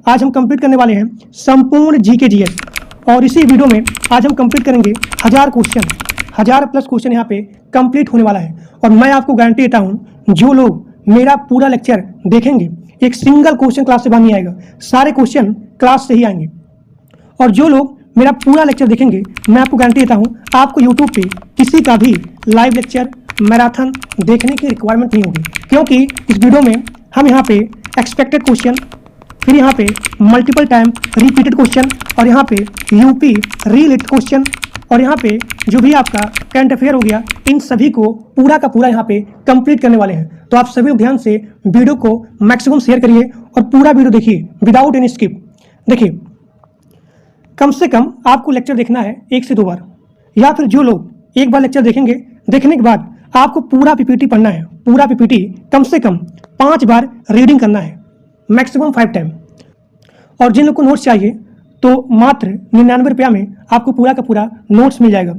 आज हम कंप्लीट करने वाले हैं संपूर्ण जीके जीएस। और इसी वीडियो में आज हम कंप्लीट करेंगे 1000 क्वेश्चन, 1000 प्लस क्वेश्चन यहाँ पे कंप्लीट होने वाला है। और मैं आपको गारंटी देता हूँ, जो लोग मेरा पूरा लेक्चर देखेंगे, एक सिंगल क्वेश्चन क्लास से बाहर नहीं आएगा, सारे क्वेश्चन क्लास से ही आएंगे। और जो लोग मेरा पूरा लेक्चर देखेंगे, मैं आपको गारंटी देता हूँ, आपको यूट्यूब पे किसी का भी लाइव लेक्चर मैराथन देखने की रिक्वायरमेंट नहीं होगी, क्योंकि इस वीडियो में हम यहाँ पे एक्सपेक्टेड क्वेश्चन, फिर यहाँ पे मल्टीपल टाइम रिपीटेड क्वेश्चन, और यहाँ पे यूपी रिलेटेड क्वेश्चन, और यहाँ पे जो भी आपका करंट अफेयर हो गया, इन सभी को पूरा का पूरा यहाँ पे कंप्लीट करने वाले हैं। तो आप सभी लोग ध्यान से वीडियो को मैक्सिमम शेयर करिए और पूरा वीडियो देखिए विदाउट एनी स्किप। देखिए, कम से कम आपको लेक्चर देखना है 1 से 2 बार, या फिर जो लोग एक बार लेक्चर देखेंगे, देखने के बाद आपको पूरा पीपीटी पढ़ना है। पूरा पीपीटी कम से कम 5 बार रीडिंग करना है, मैक्सिमम 5 टाइम। और जिन लोग को नोट्स चाहिए तो मात्र 99 रुपया में आपको पूरा का पूरा नोट्स मिल जाएगा।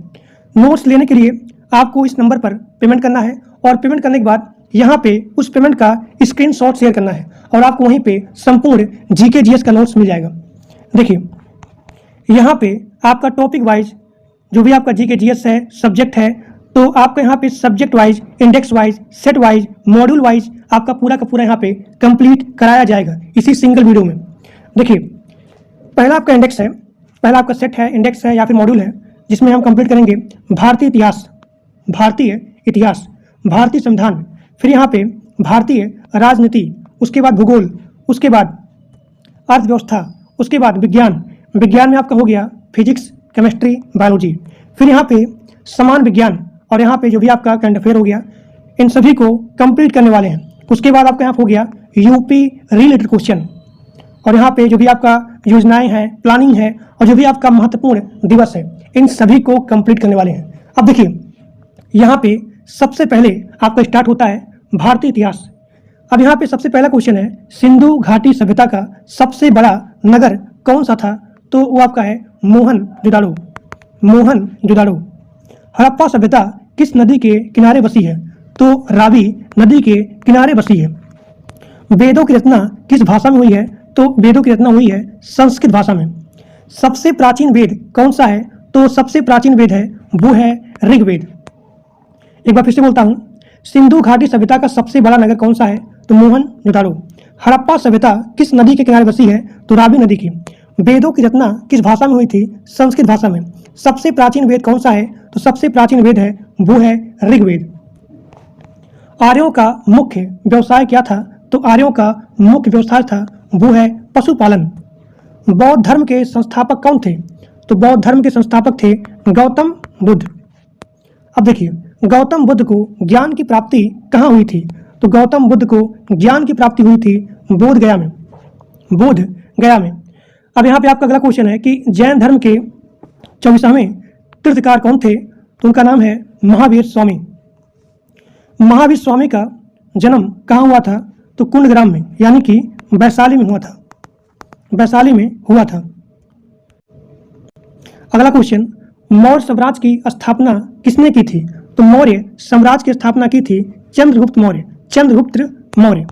नोट्स लेने के लिए आपको इस नंबर पर पेमेंट करना है, और पेमेंट करने के बाद यहाँ पे उस पेमेंट का स्क्रीनशॉट शेयर करना है, और आपको वहीं पे संपूर्ण जीके जीएस का नोट्स मिल जाएगा। देखिए, यहाँ पे आपका टॉपिक वाइज जो भी आपका जीके जीएस है, सब्जेक्ट है, तो आपको यहाँ पे subject wise, index wise, set wise, module wise आपका पूरा का पूरा यहाँ पे कंप्लीट कराया जाएगा इसी सिंगल वीडियो में। देखिए, पहला आपका इंडेक्स है, पहला आपका सेट है, इंडेक्स है या फिर मॉड्यूल है, जिसमें हम कंप्लीट करेंगे भारतीय इतिहास, भारतीय संविधान, फिर यहाँ पे भारतीय राजनीति, उसके बाद भूगोल, उसके बाद अर्थव्यवस्था, उसके बाद विज्ञान में आपका हो गया फिजिक्स, केमिस्ट्री, बायोलॉजी, फिर यहाँ पे समान विज्ञान, और यहाँ पे जो भी आपका करंट अफेयर हो गया, इन सभी को कंप्लीट करने वाले हैं। उसके बाद आपका यहाँ हो गया यूपी रिलेटेड क्वेश्चन, और यहाँ पे जो भी आपका योजनाएं हैं, प्लानिंग है, और जो भी आपका महत्वपूर्ण दिवस है, इन सभी को कंप्लीट करने वाले हैं। अब देखिए, यहाँ पे सबसे पहले आपका स्टार्ट होता है भारतीय इतिहास। अब यहाँ पे सबसे पहला क्वेश्चन है, सिंधु घाटी सभ्यता का सबसे बड़ा नगर कौन सा था? तो वो आपका है मोहनजोदाड़ो। हड़प्पा सभ्यता किस नदी के किनारे बसी है? तो रावी नदी के किनारे बसी है। वेदों की रचना किस भाषा में हुई है? तो वेदों की रचना हुई है संस्कृत भाषा में। सबसे प्राचीन वेद कौन सा है? तो सबसे प्राचीन वेद है वो है ऋग्वेद। एक बार फिर से बोलता हूँ, सिंधु घाटी सभ्यता का सबसे बड़ा नगर कौन सा है? तो मोहनजोदाड़ो। हड़प्पा सभ्यता किस नदी के किनारे बसी है? तो रावी नदी की। वेदों की रचना किस भाषा में हुई थी? संस्कृत भाषा में। सबसे प्राचीन वेद कौन सा है? तो सबसे प्राचीन वेद है वो है ऋग्वेद। आर्यों का मुख्य व्यवसाय क्या था? तो आर्यों का मुख्य व्यवसाय था वो है पशुपालन। बौद्ध धर्म के संस्थापक कौन थे? तो बौद्ध धर्म के संस्थापक थे गौतम बुद्ध। अब देखिए, गौतम बुद्ध को ज्ञान की प्राप्ति कहाँ हुई थी? तो गौतम बुद्ध को ज्ञान की प्राप्ति हुई थी बोध गया में। अब यहाँ पे आपका अगला क्वेश्चन है कि जैन धर्म के 24वें तीर्थकार कौन थे? तो उनका नाम है महावीर स्वामी। महावीर स्वामी का जन्म कहाँ हुआ था? तो कुंडग्राम में, यानी कि वैशाली में हुआ था। अगला क्वेश्चन, मौर्य साम्राज्य की स्थापना किसने की थी? तो मौर्य साम्राज्य की स्थापना की थी चंद्रगुप्त मौर्य।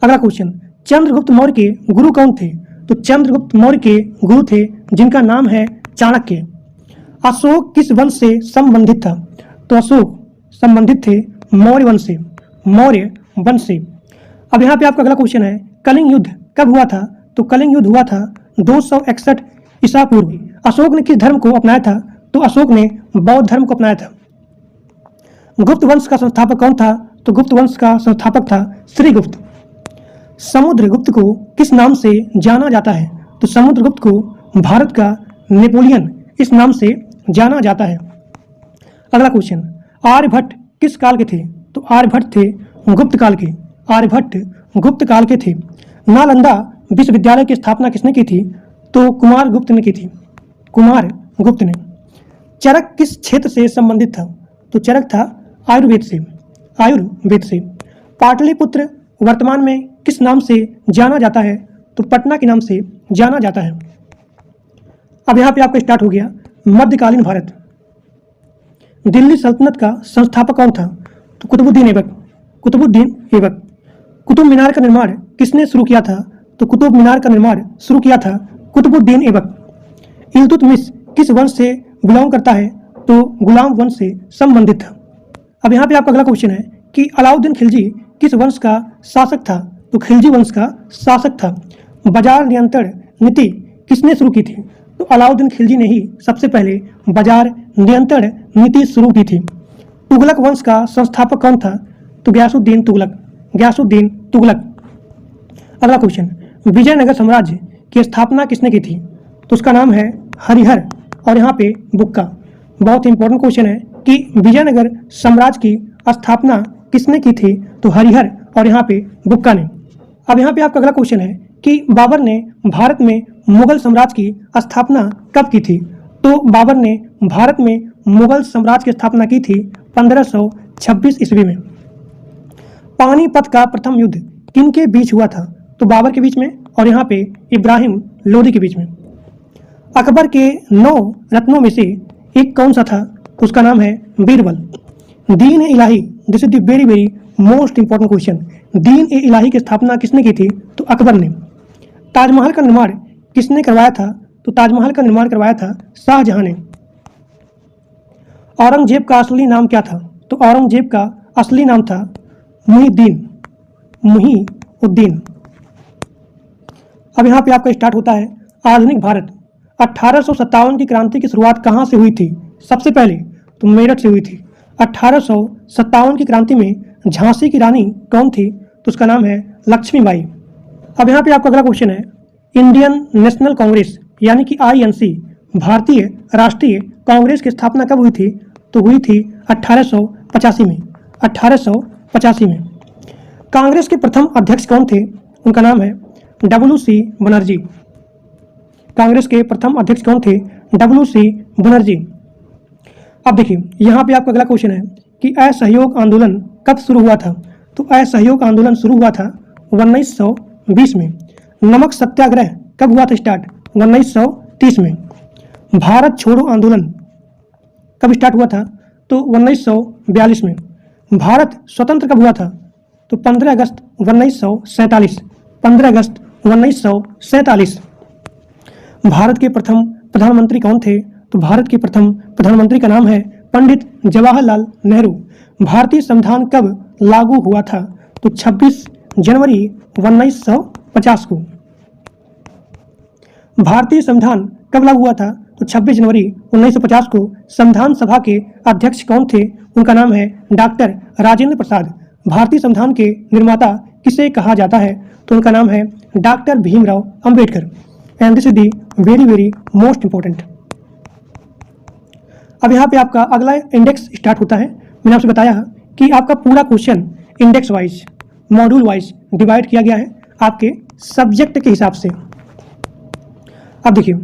अगला क्वेश्चन, चंद्रगुप्त मौर्य के गुरु कौन थे? तो चंद्रगुप्त मौर्य के गुरु थे जिनका नाम है चाणक्य। अशोक किस वंश से संबंधित था? तो अशोक संबंधित थे मौर्य वंश से। अब यहाँ पे आपका अगला क्वेश्चन है, कलिंग युद्ध कब हुआ था? तो कलिंग युद्ध हुआ था 261 ईसा पूर्व। अशोक ने किस धर्म को अपनाया था? तो अशोक ने बौद्ध धर्म को अपनाया था। गुप्त वंश का संस्थापक कौन था? तो गुप्त वंश का संस्थापक था श्रीगुप्त। समुद्रगुप्त को किस नाम से जाना जाता है? तो समुद्रगुप्त को भारत का नेपोलियन इस नाम से जाना जाता है। अगला क्वेश्चन, आर्यभट्ट किस काल के थे? तो आर्यभट्ट थे गुप्त काल के थे। नालंदा विश्वविद्यालय की स्थापना किसने की थी? तो कुमारगुप्त ने। चरक किस क्षेत्र से संबंधित था? तो चरक था आयुर्वेद से। पाटलिपुत्र वर्तमान में किस नाम से जाना जाता है? तो पटना के नाम से जाना जाता है। अब यहाँ पे आपका स्टार्ट हो गया मध्यकालीन भारत। दिल्ली सल्तनत का संस्थापक कौन था? तो कुतुबुद्दीन ऐबक। कुतुब मीनार का निर्माण किसने शुरू किया था? तो कुतुब मीनार का निर्माण शुरू किया था कुतुबुद्दीन ऐबक। इल्तुतमिश किस वंश से बिलोंग करता है? तो गुलाम वंश से संबंधित था। अब यहाँ पे आपका अगला क्वेश्चन है कि अलाउद्दीन खिलजी किस वंश का शासक था? तो खिलजी वंश का शासक था। बाजार नियंत्रण नीति किसने शुरू की थी? तो अलाउद्दीन खिलजी ने ही सबसे पहले बाजार नियंत्रण नीति शुरू की थी। तुगलक वंश का संस्थापक कौन था? तो गयासुद्दीन तुगलक। गयासुद्दीन तुगलक। अगला क्वेश्चन, विजयनगर साम्राज्य की स्थापना किसने की थी? तो उसका नाम है हरिहर और यहाँ पे बुक्का। बहुत इंपॉर्टेंट क्वेश्चन है कि विजयनगर साम्राज्य की स्थापना किसने की थी? तो हरिहर और यहाँ पे बुक्का ने। अब यहाँ पे आपका अगला क्वेश्चन है कि बाबर ने भारत में मुगल साम्राज्य की स्थापना कब की थी? तो बाबर ने भारत में मुगल साम्राज्य की स्थापना की थी 1526 ईस्वी में। पानीपत का प्रथम युद्ध किनके बीच हुआ था? तो बाबर के बीच में और यहाँ पे इब्राहिम लोदी के बीच में। अकबर के 9 रत्नों में से एक कौन सा था? तो उसका नाम है Birbal. Din e Ilahi, this is the very very most important question. Din e इलाही की स्थापना किसने की थी? तो अकबर ने। ताजमहल का निर्माण किसने करवाया था? तो ताजमहल का निर्माण करवाया था शाहजहां ने। औरंगजेब का असली नाम क्या था? तो औरंगजेब का असली नाम था मुहीउद्दीन। अब यहाँ पे आपका स्टार्ट होता है आधुनिक भारत। 1857 की क्रांति की शुरुआत कहाँ से हुई थी? सबसे पहले तो मेरठ से हुई थी। 1857 की क्रांति में झांसी की रानी कौन थी? तो उसका नाम है लक्ष्मीबाई। अब यहाँ पे आपका अगला क्वेश्चन है, इंडियन नेशनल कांग्रेस यानी कि आईएनसी, भारतीय राष्ट्रीय कांग्रेस की स्थापना कब हुई थी? तो हुई थी 1885 में। 1885 में। कांग्रेस के प्रथम अध्यक्ष कौन थे? उनका नाम है WC बनर्जी। कांग्रेस के प्रथम अध्यक्ष कौन थे? WC बनर्जी। अब देखिए यहाँ पे आपका अगला क्वेश्चन है कि असहयोग आंदोलन कब शुरू हुआ था? तो असहयोग आंदोलन शुरू हुआ था 1920 में। नमक सत्याग्रह कब हुआ था स्टार्ट? 1930 में। भारत छोड़ो आंदोलन कब स्टार्ट हुआ था? तो 1942 में। भारत स्वतंत्र कब हुआ था? तो 15 अगस्त 1947। 15 अगस्त 1947। भारत के प्रथम प्रधानमंत्री कौन थे? तो भारत के प्रथम प्रधानमंत्री का नाम है पंडित जवाहरलाल नेहरू। भारतीय संविधान कब लागू हुआ था? तो 26 जनवरी 1950 को। भारतीय संविधान कब लागू हुआ था? तो 26 जनवरी 1950 को। संविधान सभा के अध्यक्ष कौन थे? उनका नाम है डॉक्टर राजेंद्र प्रसाद। भारतीय संविधान के निर्माता किसे कहा जाता है? तो उनका नाम है doctor Bhimrao Ambedkar. And this is the very very most important. अब यहाँ पे आपका अगला इंडेक्स स्टार्ट होता है। मैंने आपसे बताया कि आपका पूरा question index wise, module wise divide किया गया है आपके सब्जेक्ट के हिसाब से। अब देखिए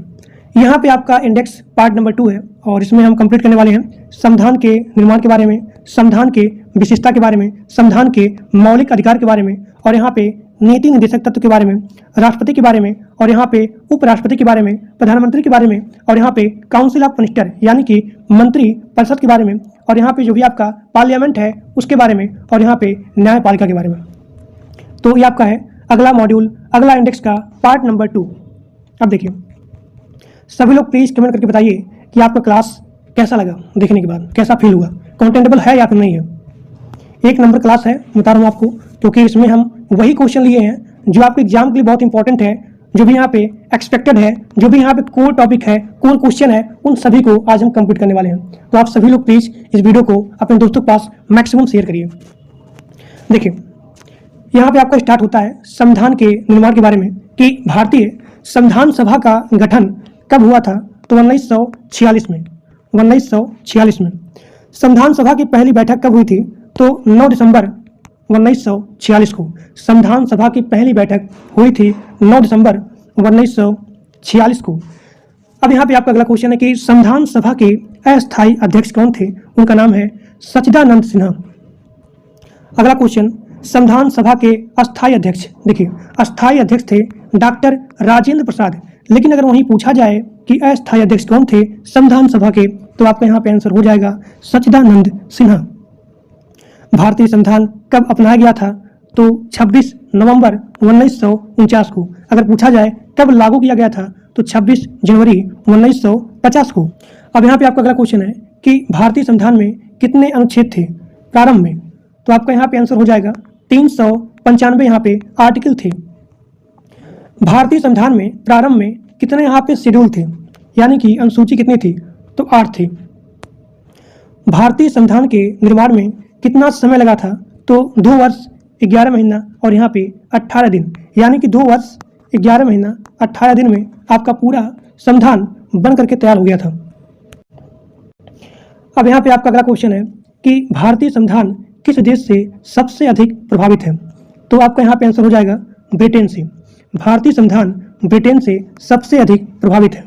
यहाँ पे आपका इंडेक्स पार्ट नंबर 2 है और इसमें हम कंप्लीट करने वाले हैं संविधान के निर्माण के बारे में, संविधान के विशेषता के बारे में, संविधान के मौलिक अधिकार के बारे में, और यहाँ पे नीति निर्देशक तत्व के बारे में, राष्ट्रपति के बारे में, और यहाँ पे उपराष्ट्रपति के बारे में, प्रधानमंत्री के बारे में, और यहाँ पे काउंसिल ऑफ मिनिस्टर यानी कि मंत्री परिषद के बारे में, और यहाँ पे जो भी आपका पार्लियामेंट है उसके बारे में, और यहाँ पे न्यायपालिका के बारे में। तो ये आपका है अगला मॉड्यूल, अगला इंडेक्स का पार्ट नंबर 2। अब देखिए सभी लोग प्लीज कमेंट करके बताइए कि आपका क्लास कैसा लगा, देखने के बाद कैसा फील हुआ, कंटेंटेबल है या फिर नहीं है। 1 नंबर क्लास है, बता रहा हूँ आपको, क्योंकि इसमें हम वही क्वेश्चन लिए हैं जो आपके एग्जाम के लिए बहुत इंपॉर्टेंट है, जो भी यहाँ पे एक्सपेक्टेड है, जो भी यहाँ पे कोर टॉपिक है, कोर क्वेश्चन है, उन सभी को आज हम कंप्लीट करने वाले हैं। तो आप सभी लोग प्लीज इस वीडियो को अपने दोस्तों के पास मैक्सिमम शेयर करिए। देखिए यहाँ पे आपका स्टार्ट होता है संविधान के निर्माण के बारे में कि भारतीय संविधान सभा का गठन कब हुआ था? तो 1946 में। 1946 में। संविधान सभा की पहली बैठक कब हुई थी? तो 9 दिसंबर 1946 को। संविधान सभा की पहली बैठक हुई थी 9 दिसंबर 1946 को। अब यहाँ पे आपका अगला क्वेश्चन है कि संविधान सभा के अस्थायी अध्यक्ष कौन थे? उनका नाम है सच्चिदानंद सिन्हा। अगला क्वेश्चन, संविधान सभा के अस्थायी अध्यक्ष, देखिए अस्थायी अध्यक्ष थे डॉक्टर राजेंद्र प्रसाद। लेकिन अगर वहीं पूछा जाए कि अस्थायी अध्यक्ष कौन थे संविधान सभा के, तो आपका यहाँ पे आंसर हो जाएगा सच्चिदानंद सिन्हा। भारतीय संविधान कब अपनाया गया था? तो 26 नवंबर 1949 को। अगर पूछा जाए कब लागू किया गया था तो 26 जनवरी 1950 को। अब यहाँ पे आपका अगला क्वेश्चन है कि भारतीय संविधान में कितने अनुच्छेद थे प्रारंभ में? तो आपका यहाँ पे आंसर हो जाएगा 395 यहाँ पे आर्टिकल थे। भारतीय संविधान में प्रारंभ में कितने यहाँ पे शेड्यूल थे, यानी कि अनुसूची कितनी थी? तो 8 थी। भारतीय संविधान के निर्माण में कितना समय लगा था? तो 2 वर्ष 11 महीना और यहाँ पे 18 दिन, यानी कि 2 वर्ष 11 महीना 18 दिन में आपका पूरा संविधान बन करके तैयार हो गया था। अब यहाँ पे आपका अगला क्वेश्चन है कि भारतीय संविधान किस देश से सबसे अधिक प्रभावित है? तो आपका यहाँ पे आंसर हो जाएगा ब्रिटेन से। भारतीय संविधान ब्रिटेन से सबसे अधिक प्रभावित है।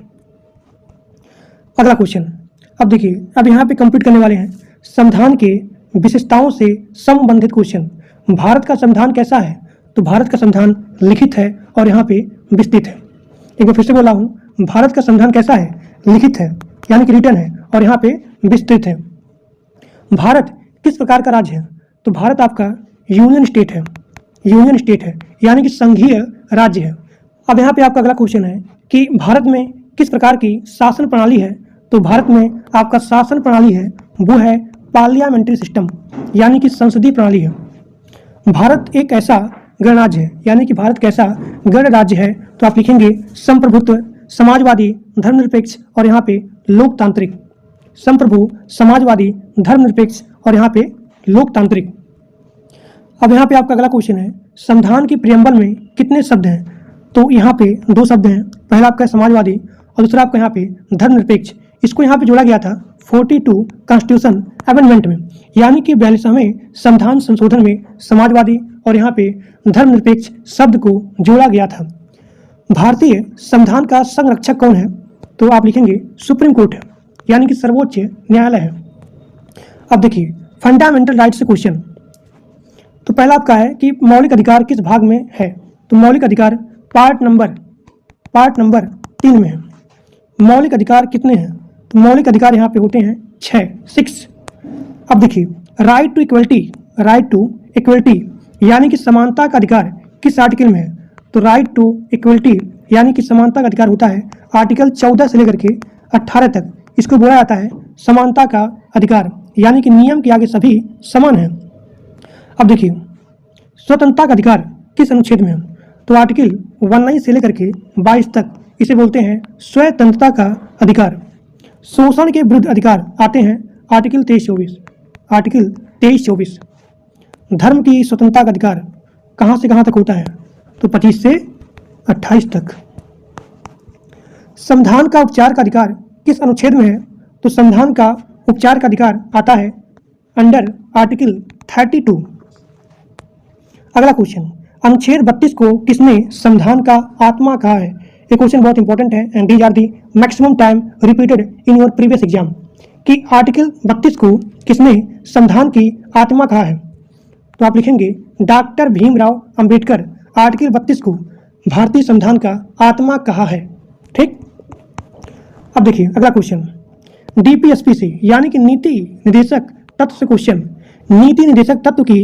अगला क्वेश्चन, अब देखिए, अब यहाँ पे कंप्लीट करने वाले हैं संविधान के विशेषताओं से संबंधित क्वेश्चन। भारत का संविधान कैसा है? तो भारत का संविधान लिखित है और यहाँ पे विस्तृत है। एक बार फिर से बोला हूँ, भारत का संविधान कैसा है? लिखित है, यानी कि रिटन है, और यहाँ पे विस्तृत है। भारत किस प्रकार का राज्य है? तो भारत आपका यूनियन स्टेट है, यूनियन स्टेट है, यानी कि संघीय राज्य है। अब यहाँ पे आपका अगला क्वेश्चन है कि भारत में किस प्रकार की शासन प्रणाली है? तो भारत में आपका शासन प्रणाली है वो है पार्लियामेंट्री सिस्टम, यानी कि संसदीय प्रणाली है। भारत एक ऐसा गणराज्य है, यानी कि भारत कैसा गणराज्य है? तो आप लिखेंगे संप्रभुत्व, समाजवादी, धर्मनिरपेक्ष और यहाँ पे लोकतांत्रिक। संप्रभु, समाजवादी, धर्मनिरपेक्ष और यहाँ पे लोकतांत्रिक। अब यहाँ पे आपका अगला क्वेश्चन है संविधान की प्रियम्बल में कितने शब्द हैं? तो यहाँ पे 2 शब्द हैं। पहला आपका समाजवादी और दूसरा आपका यहाँ पे धर्मनिरपेक्ष। इसको यहाँ पे जोड़ा गया था 42 कॉन्स्टिट्यूशन अमेंडमेंट में, यानी कि 42वें संविधान संशोधन में समाजवादी और यहाँ पे धर्मनिरपेक्ष शब्द को जोड़ा गया था। भारतीय संविधान का संरक्षक कौन है? तो आप लिखेंगे सुप्रीम कोर्ट है, यानी कि सर्वोच्च न्यायालय है। अब देखिए फंडामेंटल राइट से क्वेश्चन। तो पहला आपका है कि मौलिक अधिकार किस भाग में है? तो मौलिक अधिकार पार्ट नंबर 3 में है। मौलिक अधिकार कितने हैं? तो मौलिक अधिकार यहाँ पे होते हैं 6। अब देखिए राइट टू इक्वलिटी, यानी कि समानता का अधिकार किस आर्टिकल में है? तो राइट टू इक्वलिटी यानी कि समानता का अधिकार होता है आर्टिकल 14 से लेकर के 18 तक। इसको बोला जाता है समानता का अधिकार, यानी कि नियम के आगे सभी समान हैं। अब देखिए स्वतंत्रता का अधिकार किस अनुच्छेद में है? तो आर्टिकल 19 से लेकर के 22 तक इसे बोलते हैं स्वतंत्रता का अधिकार। शोषण के विरुद्ध अधिकार आते हैं आर्टिकल 23-24। धर्म की स्वतंत्रता का अधिकार कहाँ से कहाँ तक होता है? तो 25 से 28 तक। संविधान का उपचार का अधिकार किस अनुच्छेद में है? तो संविधान का उपचार का अधिकार आता है अंडर आर्टिकल 32। अगला क्वेश्चन, अनुच्छेद 32 को किसने संविधान का आत्मा कहा है? ये क्वेश्चन बहुत इंपॉर्टेंट है and these are the maximum time repeated in your previous exam कि आर्टिकल 32 को किसने संविधान की आत्मा कहा है? तो आप लिखेंगे डॉक्टर भीमराव अंबेडकर आर्टिकल 32 को भारतीय संविधान का आत्मा कहा है। ठीक, अब देखिए अगला क्वेश्चन, डीपीएसपी से यानी कि नीति निदेशक तत्व से क्वेश्चन। नीति निदेशक तत्व की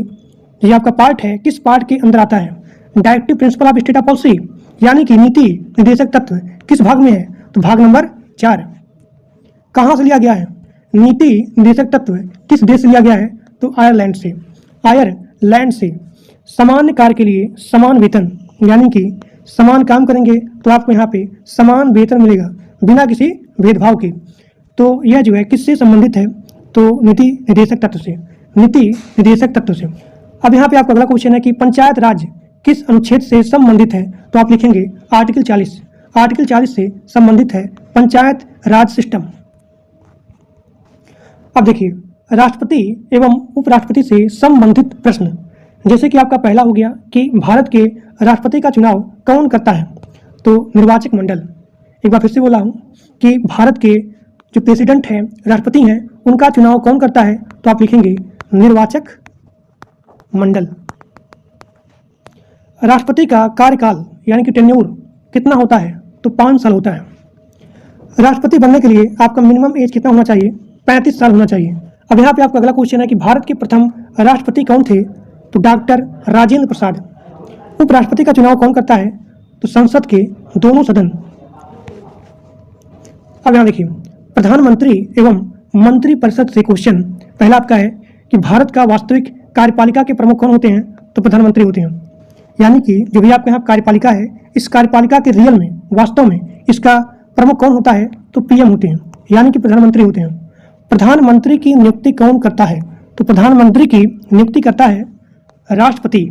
ये आपका पार्ट है, किस पार्ट के अंदर आता है? Directive principle of state of policy, यानी कि नीति निदेशक तत्व किस भाग में है? तो भाग नंबर 4। कहाँ से लिया गया है? नीति निदेशक तत्व किस देश से लिया गया है? तो आयरलैंड से। आयरलैंड से। समान कार्य के लिए समान वेतन, यानी कि समान काम करेंगे तो आपको यहाँ पे समान वेतन मिलेगा बिना किसी भेदभाव के। तो यह जो है किससे संबंधित है? तो नीति निदेशक तत्व से। नीति निदेशक तत्व से। अब यहाँ पे आपका अगला क्वेश्चन है कि पंचायत राज किस अनुच्छेद से संबंधित है? तो आप लिखेंगे आर्टिकल 40। आर्टिकल 40 से संबंधित है पंचायत राज सिस्टम। अब देखिए राष्ट्रपति एवं उपराष्ट्रपति से संबंधित प्रश्न, जैसे कि आपका पहला हो गया कि भारत के राष्ट्रपति का चुनाव कौन करता है? तो निर्वाचक मंडल। एक बार फिर से बोला हूँ कि भारत के जो प्रेसिडेंट हैं, राष्ट्रपति हैं, उनका चुनाव कौन करता है? तो आप लिखेंगे निर्वाचक मंडल। राष्ट्रपति का कार्यकाल यानी कि टेन्योर कितना होता है? तो 5 साल होता है। राष्ट्रपति बनने के लिए आपका मिनिमम एज कितना होना चाहिए? 35 साल होना चाहिए। अब यहाँ पे आपका अगला क्वेश्चन है कि भारत के प्रथम राष्ट्रपति कौन थे? तो डॉक्टर राजेंद्र प्रसाद। उपराष्ट्रपति का चुनाव कौन करता है? तो संसद के दोनों सदन। अब यहाँ देखिए, प्रधानमंत्री एवं मंत्रिपरिषद से क्वेश्चन पहला आपका है कि भारत का वास्तविक कार्यपालिका के प्रमुख कौन होते हैं? तो प्रधानमंत्री होते हैं। यानी कि जो भी आपके यहाँ कार्यपालिका है, इस कार्यपालिका के रियल में, वास्तव में इसका प्रमुख कौन होता है? तो पीएम होते हैं, यानी कि प्रधानमंत्री होते हैं। प्रधानमंत्री की नियुक्ति कौन करता है? तो प्रधानमंत्री की नियुक्ति करता है राष्ट्रपति,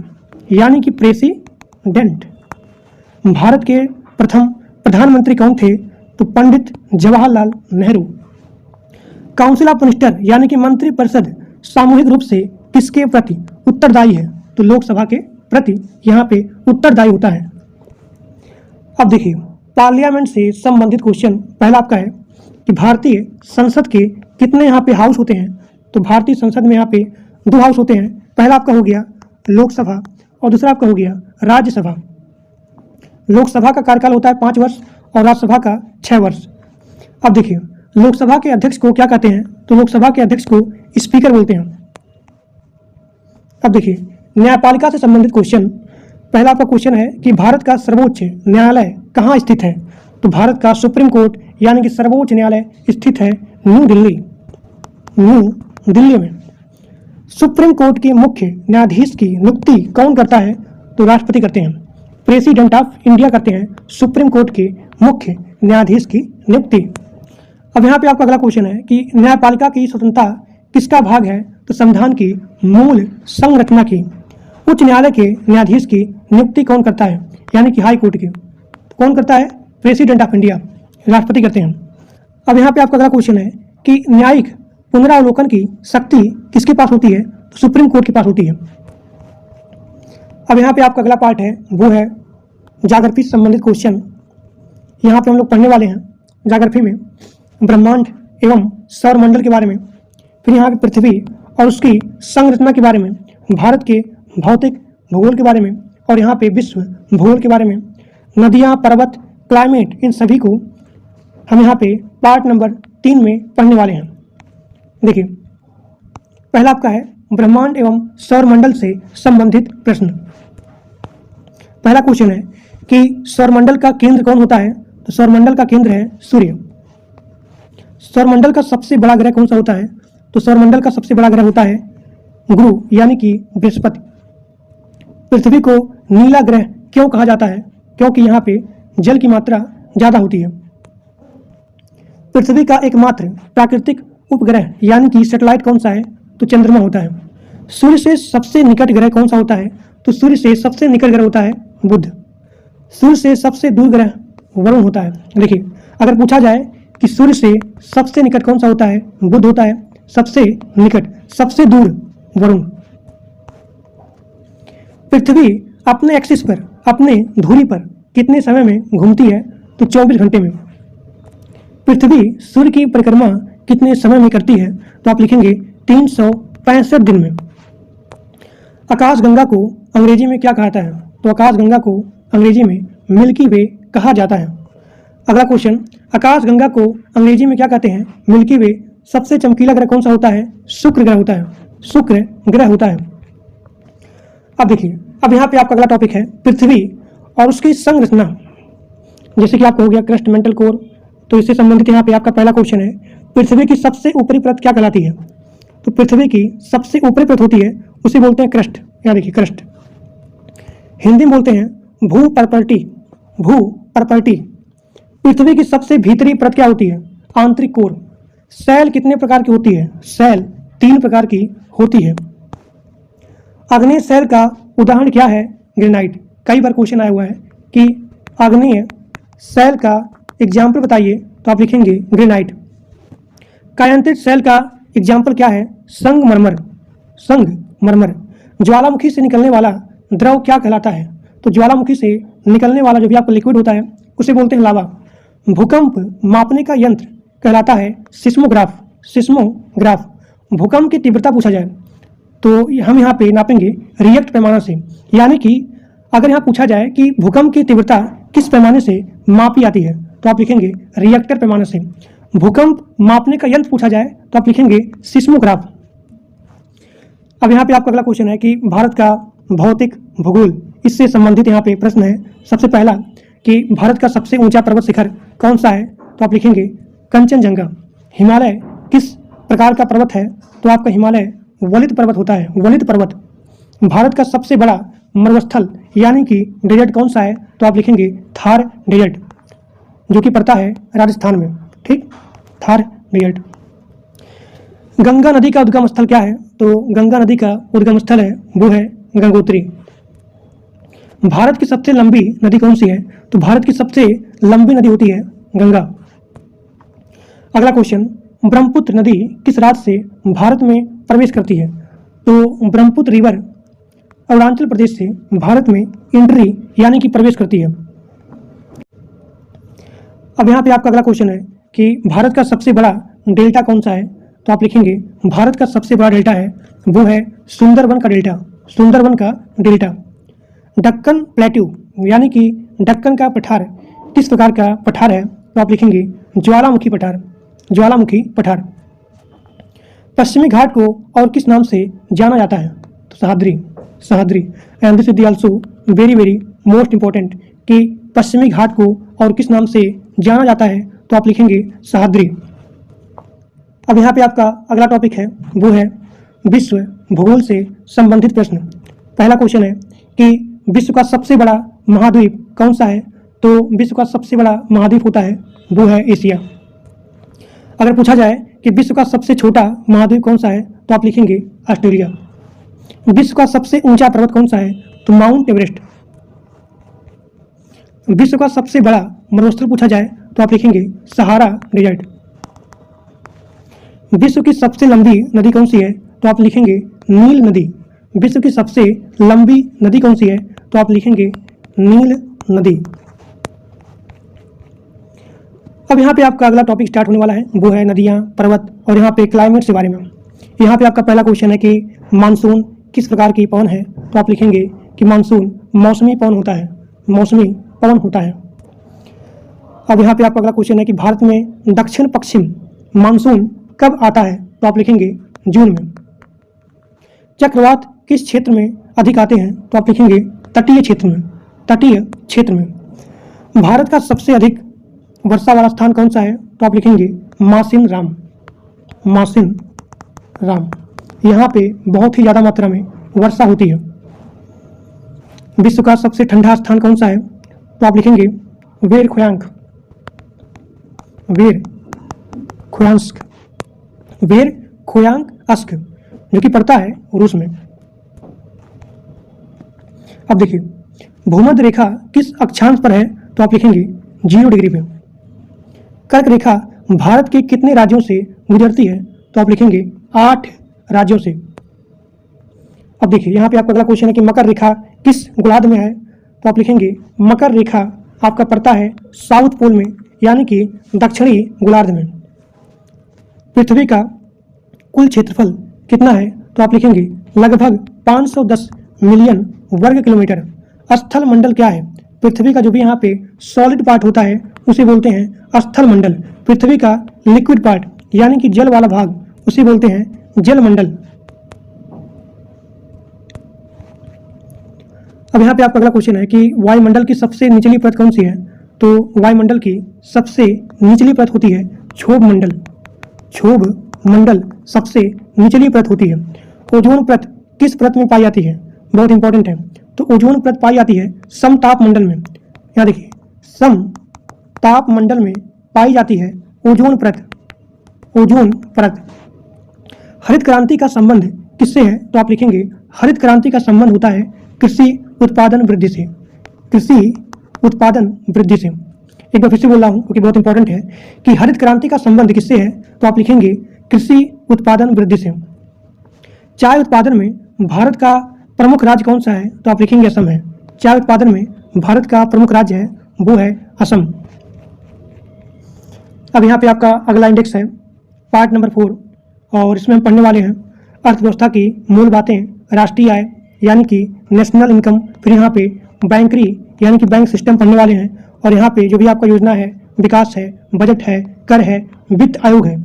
यानी कि प्रेसिडेंट। भारत के प्रथम प्रधानमंत्री कौन थे? तो Pandit Jawaharlal Nehru. Council of minister यानी कि मंत्रिपरिषद सामूहिक रूप से किसके प्रति उत्तरदायी है? तो लोकसभा के प्रति यहाँ पे उत्तरदायी होता है। अब देखिए, पार्लियामेंट से संबंधित क्वेश्चन पहला आपका है कि भारतीय संसद के कितने यहाँ पे हाउस होते हैं? तो भारतीय संसद में यहाँ पे 2 हाउस होते हैं। पहला आपका हो गया लोकसभा और दूसरा आपका हो गया राज्यसभा। लोकसभा का कार्यकाल होता है 5 वर्ष और राज्यसभा का 6 वर्ष। अब देखिए, लोकसभा के अध्यक्ष को क्या कहते हैं? तो लोकसभा के अध्यक्ष को स्पीकर बोलते हैं। अब देखिए, न्यायपालिका से संबंधित क्वेश्चन पहला आपका क्वेश्चन है कि भारत का सर्वोच्च न्यायालय कहाँ स्थित है? तो भारत का सुप्रीम कोर्ट यानी कि सर्वोच्च न्यायालय स्थित है न्यू दिल्ली में। सुप्रीम कोर्ट के मुख्य न्यायाधीश की नियुक्ति कौन करता है? तो राष्ट्रपति करते हैं। प्रेसिडेंट ऑफ इंडिया करते हैं सुप्रीम कोर्ट के मुख्य न्यायाधीश की नियुक्ति। अब यहाँ पे आपका अगला क्वेश्चन है कि न्यायपालिका की स्वतंत्रता किसका भाग है? तो संविधान की मूल संरचना की। उच्च न्यायालय के न्यायाधीश की नियुक्ति कौन करता है? यानी कि हाई कोर्ट की। तो कौन करता है? प्रेसिडेंट ऑफ इंडिया, राष्ट्रपति करते हैं। अब यहाँ पे आपका अगला क्वेश्चन है कि न्यायिक पुनरावलोकन की शक्ति किसके पास होती है? तो सुप्रीम कोर्ट के पास होती है। अब यहाँ पे आपका अगला पार्ट है वो है ज्योग्राफी से संबंधित क्वेश्चन। यहाँ पे हम लोग पढ़ने वाले हैं ज्योग्राफी में ब्रह्मांड एवं सौरमंडल के बारे में, फिर यहाँ पे पृथ्वी और उसकी संरचना के बारे में, भारत के भौतिक भूगोल के बारे में और यहाँ पे विश्व भूगोल के बारे में, नदियाँ, पर्वत, क्लाइमेट, इन सभी को हम यहाँ पे पार्ट नंबर 3 में पढ़ने वाले हैं। देखिए, पहला आपका है ब्रह्मांड एवं सौरमंडल से संबंधित प्रश्न। पहला क्वेश्चन है कि सौरमंडल का केंद्र कौन होता है? तो सौरमंडल का केंद्र है सूर्य। सौरमंडल का सबसे बड़ा ग्रह कौन सा होता है? तो सौरमंडल का सबसे बड़ा ग्रह होता है गुरु यानी कि बृहस्पति। पृथ्वी को नीला ग्रह क्यों कहा जाता है? क्योंकि यहाँ पे जल की मात्रा ज़्यादा होती है। पृथ्वी का एकमात्र प्राकृतिक उपग्रह यानी कि सैटेलाइट कौन सा है? तो चंद्रमा होता है। सूर्य से सबसे निकट ग्रह कौन सा होता है? तो सूर्य से सबसे निकट ग्रह होता है बुध। सूर्य से सबसे दूर ग्रह वरुण होता है। देखिए, अगर पूछा जाए कि सूर्य से सबसे निकट कौन सा होता है? बुध होता है। सबसे निकट, सबसे दूर वरुण। पृथ्वी अपने एक्सिस पर, अपने धुरी पर कितने समय में घूमती है? तो 24 घंटे में। पृथ्वी सूर्य की परिक्रमा कितने समय में करती है? तो आप लिखेंगे 365 दिन में। आकाशगंगा को अंग्रेजी में क्या कहता है? तो आकाशगंगा को अंग्रेजी में मिल्की वे कहा जाता है। अगला क्वेश्चन, आकाशगंगा को अंग्रेजी में क्या कहते हैं? मिल्की वे। सबसे चमकीला ग्रह कौन सा होता है? शुक्र ग्रह होता है। शुक्र ग्रह होता है। अब देखिए, अब यहाँ पे आपका अगला टॉपिक है पृथ्वी और उसकी संरचना। जैसे कि आपको हो गया क्रस्ट, मेंटल कोर, तो इससे संबंधित यहाँ पे आपका पहला क्वेश्चन है पृथ्वी की सबसे ऊपरी परत क्या कहलाती है? तो पृथ्वी की सबसे ऊपरी परत होती है उसे बोलते हैं क्रस्ट। यहाँ देखिए क्रस्ट, हिंदी में बोलते हैं भूपर्पटी। भूपर्पटी। पृथ्वी की सबसे भीतरी परत क्या होती है? आंतरिक कोर। सेल कितने प्रकार की होती है? सेल 3 प्रकार की होती है। आग्नेय सेल का उदाहरण क्या है? ग्रेनाइट। कई बार क्वेश्चन आया हुआ है कि आग्नेय सेल का एग्जाम्पल बताइए, तो आप लिखेंगे ग्रेनाइट। कायांतरित सेल का एग्जाम्पल क्या है? संगमरमर। संगमरमर। ज्वालामुखी से निकलने वाला द्रव क्या कहलाता है? तो ज्वालामुखी से निकलने वाला जो भी आपका लिक्विड होता है उसे बोलते हैं लावा। भूकंप मापने का यंत्र कहलाता है सिस्मोग्राफ। सिस्मोग्राफ। भूकंप की तीव्रता पूछा जाए तो हम यहाँ पे नापेंगे रिएक्ट पैमाना से। यानी कि अगर यहाँ पूछा जाए कि भूकंप की तीव्रता किस पैमाने से मापी जाती है, तो आप लिखेंगे रिएक्टर पैमाने से। भूकंप मापने का यंत्र पूछा जाए तो आप लिखेंगे सिस्मोग्राफ। अब यहाँ पे आपका अगला क्वेश्चन है कि भारत का भौतिक भूगोल, इससे संबंधित यहाँ पे प्रश्न है। सबसे पहला कि भारत का सबसे ऊंचा पर्वत शिखर कौन सा है, तो आप लिखेंगे कंचनजंगा। हिमालय किस प्रकार का पर्वत है, तो आपका हिमालय वलित पर्वत होता है, वलित पर्वत। भारत का सबसे बड़ा मरुस्थल यानी कि डेजर्ट कौन सा है, तो आप लिखेंगे थार डेजर्ट, जो कि पड़ता है राजस्थान में। ठीक, थार डेजर्ट। गंगा नदी का उद्गम स्थल क्या है, तो गंगा नदी का उद्गम स्थल है वो है गंगोत्री। भारत की सबसे लंबी नदी कौन सी है, तो भारत की सबसे लंबी नदी होती है गंगा। अगला क्वेश्चन, ब्रह्मपुत्र नदी किस राज्य से भारत में प्रवेश करती है, तो ब्रह्मपुत्र रिवर अरुणाचल प्रदेश से भारत में एंट्री यानी कि प्रवेश करती है। अब यहाँ पे आपका अगला क्वेश्चन है कि भारत का सबसे बड़ा डेल्टा कौन सा है, तो आप लिखेंगे भारत का सबसे बड़ा डेल्टा है वो है सुंदरबन का डेल्टा, सुंदरबन का डेल्टा। दक्कन प्लेट्यू यानी कि दक्कन का पठार किस प्रकार का पठार है, तो आप लिखेंगे ज्वालामुखी पठार, ज्वालामुखी पठार। पश्चिमी घाट को और किस नाम से जाना जाता है, तो Sahyadri, Sahyadri. And this is also very very most important कि पश्चिमी घाट को और किस नाम से जाना जाता है, तो आप लिखेंगे सह्याद्री। अब यहाँ पे आपका अगला टॉपिक है वो है विश्व भूगोल से संबंधित प्रश्न। पहला क्वेश्चन है कि विश्व का सबसे बड़ा महाद्वीप कौन सा है, तो विश्व का सबसे बड़ा महाद्वीप होता है वो है एशिया। अगर पूछा जाए कि विश्व का सबसे छोटा महाद्वीप कौन सा है, तो आप लिखेंगे ऑस्ट्रेलिया। विश्व का सबसे ऊंचा पर्वत कौन सा है, तो माउंट एवरेस्ट। विश्व का सबसे बड़ा मरुस्थल पूछा जाए तो आप लिखेंगे सहारा डेजर्ट। विश्व की सबसे लंबी नदी कौन सी है, तो आप लिखेंगे नील नदी। विश्व की सबसे लंबी नदी कौन सी है, तो आप लिखेंगे नील नदी। अब यहाँ पे आपका अगला टॉपिक स्टार्ट होने वाला है वो है नदियाँ, पर्वत और यहाँ पे क्लाइमेट के बारे में। यहाँ पे आपका पहला क्वेश्चन है कि मानसून किस प्रकार की पवन है, तो आप लिखेंगे कि मानसून मौसमी पवन होता है, मौसमी पवन होता है। अब यहाँ पे आपका अगला क्वेश्चन है कि भारत में दक्षिण पश्चिम मानसून कब आता है, तो आप लिखेंगे जून में। चक्रवात किस क्षेत्र में अधिक आते हैं, तो आप लिखेंगे तटीय क्षेत्र में, तटीय क्षेत्र में। भारत का सबसे अधिक वर्षा वाला स्थान कौन सा है, तो आप लिखेंगे मासिन राम, मासिन राम। यहाँ पे बहुत ही ज़्यादा मात्रा में वर्षा होती है। विश्व का सबसे ठंडा स्थान कौन सा है, तो आप लिखेंगे वेर खोयांक, वेर खोयांस्क, वेर खोयांस्क, जो कि पड़ता है रूस में। अब देखिए भूमध्य रेखा किस अक्षांश पर है, तो आप लिखेंगे 0 डिग्री पे। कर्क रेखा भारत के कितने राज्यों से गुजरती है, तो आप लिखेंगे 8 राज्यों से। अब देखिए यहाँ पे आपका अगला क्वेश्चन है कि मकर रेखा किस गोलार्ध में है, तो आप लिखेंगे मकर रेखा आपका पड़ता है साउथ पोल में यानी कि दक्षिणी गोलार्ध में। पृथ्वी का कुल क्षेत्रफल कितना है, तो आप लिखेंगे लगभग 510 मिलियन वर्ग किलोमीटर। स्थल मंडल क्या है, पृथ्वी का जो भी यहाँ पे सॉलिड पार्ट होता है उसे बोलते हैं स्थल मंडल। पृथ्वी का लिक्विड पार्ट यानी कि जल वाला भाग उसे बोलते हैं जल मंडल। अब यहाँ पे आपका अगला क्वेश्चन है कि वायुमंडल की सबसे निचली परत कौन सी है, तो वायुमंडल की सबसे निचली परत होती है क्षोभ मंडल, क्षोभ मंडल सबसे निचली परत होती है। ओजोन परत किस परत में पाई जाती है, बहुत इंपॉर्टेंट है, तो ओजोन परत पाई जाती है समताप मंडल में। यहाँ देखिए समताप मंडल में पाई जाती है ओजोन परत, ओजोन परत। हरित क्रांति का संबंध किससे है, तो आप लिखेंगे हरित क्रांति का संबंध होता है कृषि उत्पादन वृद्धि से, कृषि उत्पादन वृद्धि से। एक बार फिर से बोल रहा हूँ क्योंकि बहुत इंपॉर्टेंट है कि हरित क्रांति का संबंध किससे है, तो आप लिखेंगे कृषि उत्पादन वृद्धि से। चाय उत्पादन में भारत का प्रमुख राज्य कौन सा है, तो आप लिखेंगे असम है। चाय उत्पादन में भारत का प्रमुख राज्य है वो है असम। अब यहाँ पे आपका अगला इंडेक्स है पार्ट नंबर 4 और इसमें हम पढ़ने वाले हैं अर्थव्यवस्था की मूल बातें, राष्ट्रीय आय यानी कि नेशनल इनकम, फिर यहाँ पे बैंकरी यानी कि बैंक सिस्टम पढ़ने वाले हैं, और यहाँ पे जो भी आपका योजना है, विकास है, बजट है, कर है, वित्त आयोग है,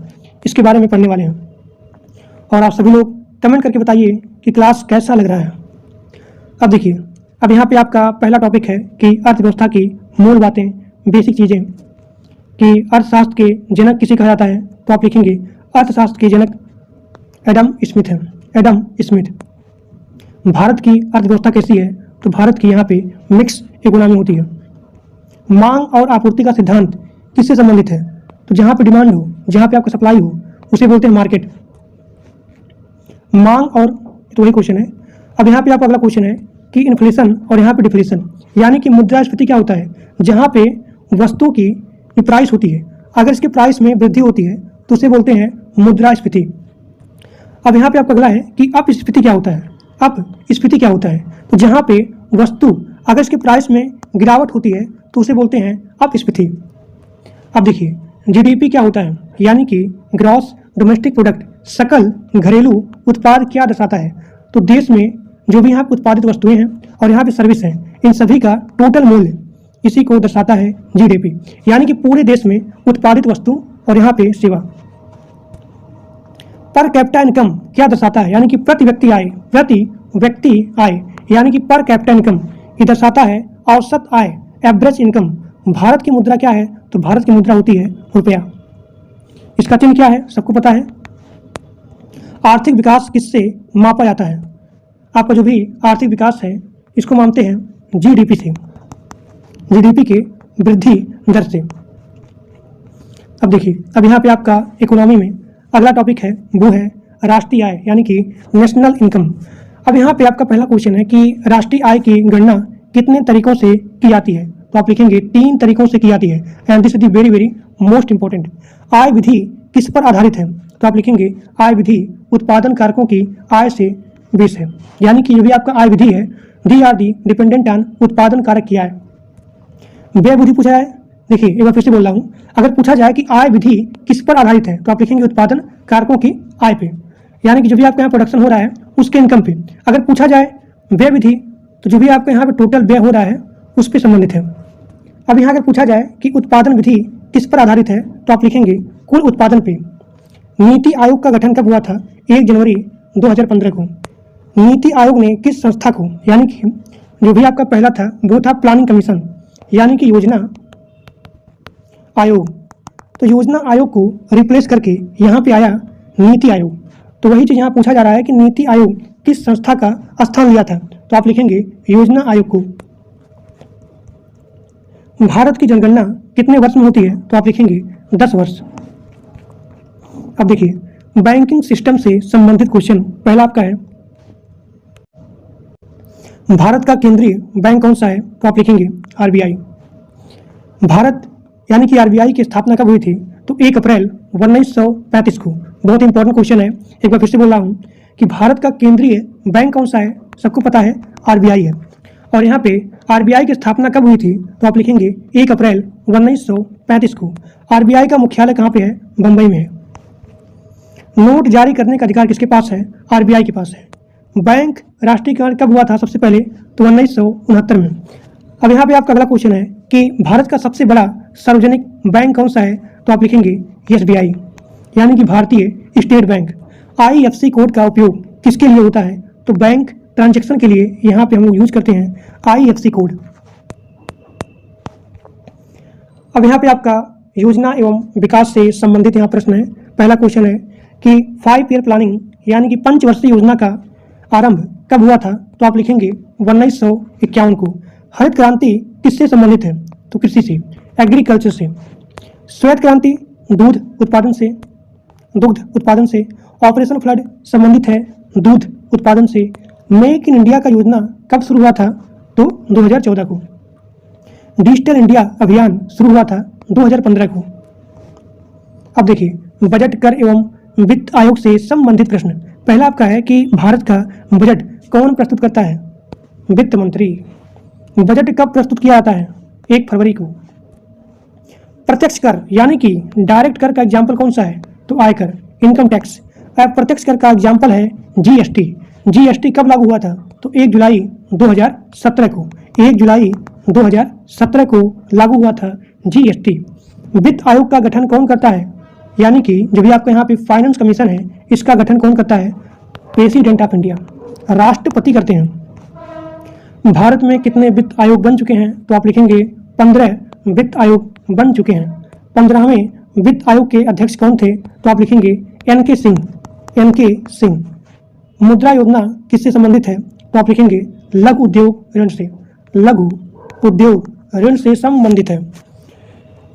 इसके बारे में पढ़ने वाले हैं। और आप सभी लोग कमेंट करके बताइए कि क्लास कैसा लग रहा है। अब देखिए, अब यहाँ पे आपका पहला टॉपिक है कि अर्थव्यवस्था की मूल बातें, बेसिक चीज़ें, कि अर्थशास्त्र के जनक किसे कहा जाता है, तो आप लिखेंगे अर्थशास्त्र के जनक एडम स्मिथ है। Adam Smith. भारत की अर्थव्यवस्था कैसी है, तो भारत की यहाँ पे मिक्स इकोनॉमी होती है। मांग और आपूर्ति का सिद्धांत किससे संबंधित है, तो जहाँ पे डिमांड हो, जहाँ पे आपका सप्लाई हो, उसे बोलते हैं मार्केट। मांग और, तो वही क्वेश्चन है। अब यहाँ पे आपका अगला क्वेश्चन है कि इन्फ्लेशन और यहाँ पे डिफ्लेशन, यानी कि मुद्रास्फीति क्या होता है, जहाँ पे वस्तु की प्राइस होती है, अगर इसके प्राइस में वृद्धि होती है तो उसे बोलते हैं मुद्रास्फीति। अब यहाँ पे आपका अगला है कि अपस्फीति क्या होता है। अपस्फीति क्या होता है, तो जहाँ पे वस्तु अगर इसके प्राइस में गिरावट होती है तो उसे बोलते हैं अपस्फीति। अब देखिए, जीडीपी क्या होता है, यानी कि ग्रॉस डोमेस्टिक प्रोडक्ट, सकल घरेलू उत्पाद क्या दर्शाता है, तो देश में जो भी यहाँ पे उत्पादित वस्तुएं हैं और यहाँ पे सर्विस हैं, इन सभी का टोटल मूल्य, इसी को दर्शाता है जीडीपी, यानी कि पूरे देश में उत्पादित वस्तु और यहाँ पे सेवा। पर कैपिटा इनकम क्या दर्शाता है, यानी कि प्रति व्यक्ति आय, यानी कि पर कैपिटा इनकम, ये दर्शाता है औसत आय, एवरेज इनकम। भारत की मुद्रा क्या है, तो भारत की मुद्रा होती है रुपया। इसका चिन्ह क्या है, सबको पता है। आर्थिक विकास किससे मापा जाता है, आपका जो भी आर्थिक विकास है इसको मानते हैं जीडीपी से, जीडीपी के वृद्धि दर से। अब देखिए, अब यहाँ पे आपका इकोनॉमी में अगला टॉपिक है, वो है राष्ट्रीय आय, यानी कि नेशनल इनकम। अब यहाँ पे आपका पहला क्वेश्चन है कि राष्ट्रीय आय की गणना कितने तरीकों से की जाती है, तो आप लिखेंगे 3 तरीकों से की जाती है, and this is the very very most important. आय विधि किस पर आधारित है, तो आप लिखेंगे आय विधि उत्पादन कारकों की आय से बेस है, यानी कि जो भी आपका आय विधि है, दी आर दी डिपेंडेंट ऑन उत्पादन कारक की आय। व्यय विधि पूछा जाए, देखिए एक बार फिर से बोल रहा हूँ, अगर पूछा जाए कि आय विधि किस पर आधारित है, तो आप लिखेंगे उत्पादन कारकों की आय पे, यानी कि जो भी आपके यहाँ प्रोडक्शन हो रहा है उसके इनकम पे। अगर पूछा जाए व्यय विधि, तो जो भी आपके यहाँ पे टोटल व्यय हो रहा है उस पर संबंधित है। अब यहाँ अगर पूछा जाए कि उत्पादन विधि किस पर आधारित है, तो आप लिखेंगे कुल उत्पादन पे। नीति आयोग का गठन कब हुआ था, 1 जनवरी 2015 को। नीति आयोग ने किस संस्था को, यानी कि जो भी आपका पहला था वो था प्लानिंग कमीशन, यानी कि योजना आयोग, तो योजना आयोग को रिप्लेस करके यहाँ पे आया नीति आयोग। तो वही चीज़ यहाँ पूछा जा रहा है कि नीति आयोग किस संस्था का स्थान लिया था, तो आप लिखेंगे योजना आयोग को। भारत की जनगणना कितने वर्ष में होती है, तो आप लिखेंगे 10 वर्ष। अब देखिए, बैंकिंग सिस्टम से संबंधित क्वेश्चन पहला आपका है, भारत का केंद्रीय बैंक कौन सा है, तो आप लिखेंगे आरबीआई। भारत यानी कि आरबीआई की स्थापना कब हुई थी, तो 1 अप्रैल 1935 को। बहुत इंपॉर्टेंट क्वेश्चन है, एक बार फिर से बोल रहा हूँ कि भारत का केंद्रीय बैंक कौन सा है, सबको पता है आरबीआई है। और यहाँ पे आरबीआई की स्थापना कब हुई थी, तो आप लिखेंगे 1 अप्रैल 1935 को। आरबीआई का मुख्यालय कहाँ पे है, बम्बई में है। नोट जारी करने का अधिकार किसके पास है, आरबीआई के पास है। बैंक राष्ट्रीयकरण कब हुआ था सबसे पहले, तो 1969 में। अब यहाँ पे आपका अगला क्वेश्चन है कि भारत का सबसे बड़ा सार्वजनिक बैंक कौन सा है, तो आप लिखेंगे एसबीआई, यानी कि भारतीय स्टेट बैंक। आईएफएससी कोड का उपयोग किसके लिए होता है, तो बैंक ट्रांजैक्शन के लिए यहाँ पे हम लोग यूज करते हैं आईएफएससी कोड। अब यहाँ पे आपका योजना एवं विकास से संबंधित यहाँ प्रश्न है। पहला क्वेश्चन है कि 5 ईयर प्लानिंग, यानी कि 5 वर्षीय योजना का आरंभ कब हुआ था, तो आप लिखेंगे 1951 को। हरित क्रांति किससे संबंधित है, तो कृषि से, एग्रीकल्चर से। श्वेत क्रांति दुग्ध उत्पादन से। ऑपरेशन फ्लड संबंधित है दूध उत्पादन से। मेक इन इंडिया का योजना कब शुरू हुआ था, तो 2014 को। डिजिटल इंडिया अभियान शुरू हुआ था 2015 को। अब देखिए, बजट, कर एवं वित्त आयोग से संबंधित प्रश्न। पहला आपका है कि भारत का बजट कौन प्रस्तुत करता है, वित्त मंत्री। बजट कब प्रस्तुत किया जाता है, 1 फरवरी को। प्रत्यक्ष कर यानी कि डायरेक्ट कर का एग्जाम्पल कौन सा है, तो आयकर, इनकम टैक्स। अप्रत्यक्ष कर का एग्जाम्पल है जीएसटी। जीएसटी कब लागू हुआ था, तो 1 जुलाई 2017 को। 1 जुलाई 2017 को लागू हुआ था जीएसटी। वित्त आयोग का गठन कौन करता है, यानी कि जो भी आपका यहाँ पे फाइनेंस कमीशन है, इसका गठन कौन करता है, प्रेसिडेंट ऑफ इंडिया, राष्ट्रपति करते हैं। भारत में कितने वित्त आयोग बन चुके हैं? तो आप लिखेंगे 15 वित्त आयोग बन चुके हैं। 15वें वित्त आयोग के अध्यक्ष कौन थे? तो आप लिखेंगे एन.के. सिंह, एन.के. सिंह। मुद्रा योजना किससे संबंधित है? तो आप लिखेंगे लघु उद्योग ऋण से, लघु उद्योग ऋण से संबंधित है।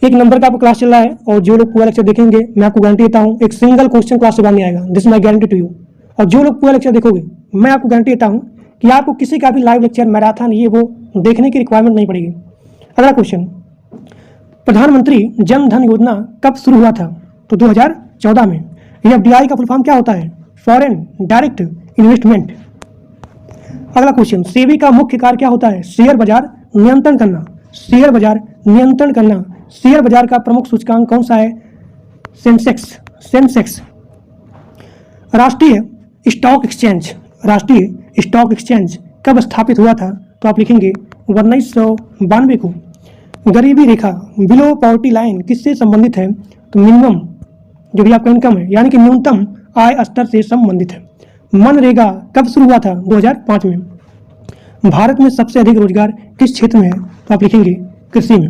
एक नंबर का आपको क्लास चल रहा है और जो लोग पूरा लेक्चर देखेंगे मैं आपको गारंटी देता हूँ एक सिंगल क्वेश्चन क्लास से बाहर नहीं आएगा, this my guarantee to you. और जो लोग पूरा लेक्चर देखोगे मैं आपको गारंटी देता हूँ कि आपको किसी का भी लाइव लेक्चर, मैराथन, ये वो देखने की रिक्वायरमेंट नहीं पड़ेगी। अगला क्वेश्चन, प्रधानमंत्री जन धन योजना कब शुरू हुआ था? तो 2014 में। एफडीआई का फुल फॉर्म क्या होता है? Foreign direct investment. अगला क्वेश्चन, सेबी का मुख्य कार्य क्या होता है? शेयर बाजार नियंत्रण करना, शेयर बाजार नियंत्रण करना। शेयर बाजार का प्रमुख सूचकांक कौन सा है? Sensex, Sensex. राष्ट्रीय स्टॉक एक्सचेंज, राष्ट्रीय स्टॉक एक्सचेंज कब स्थापित हुआ था? तो आप लिखेंगे 1992 को। गरीबी रेखा, बिलो पॉवर्टी लाइन किससे संबंधित है? तो मिनिमम जो भी आपका इनकम है यानी कि न्यूनतम आय स्तर से संबंधित है। मनरेगा कब शुरू हुआ था? 2005 में। भारत में सबसे अधिक रोजगार किस क्षेत्र में है? तो आप लिखेंगे कृषि में।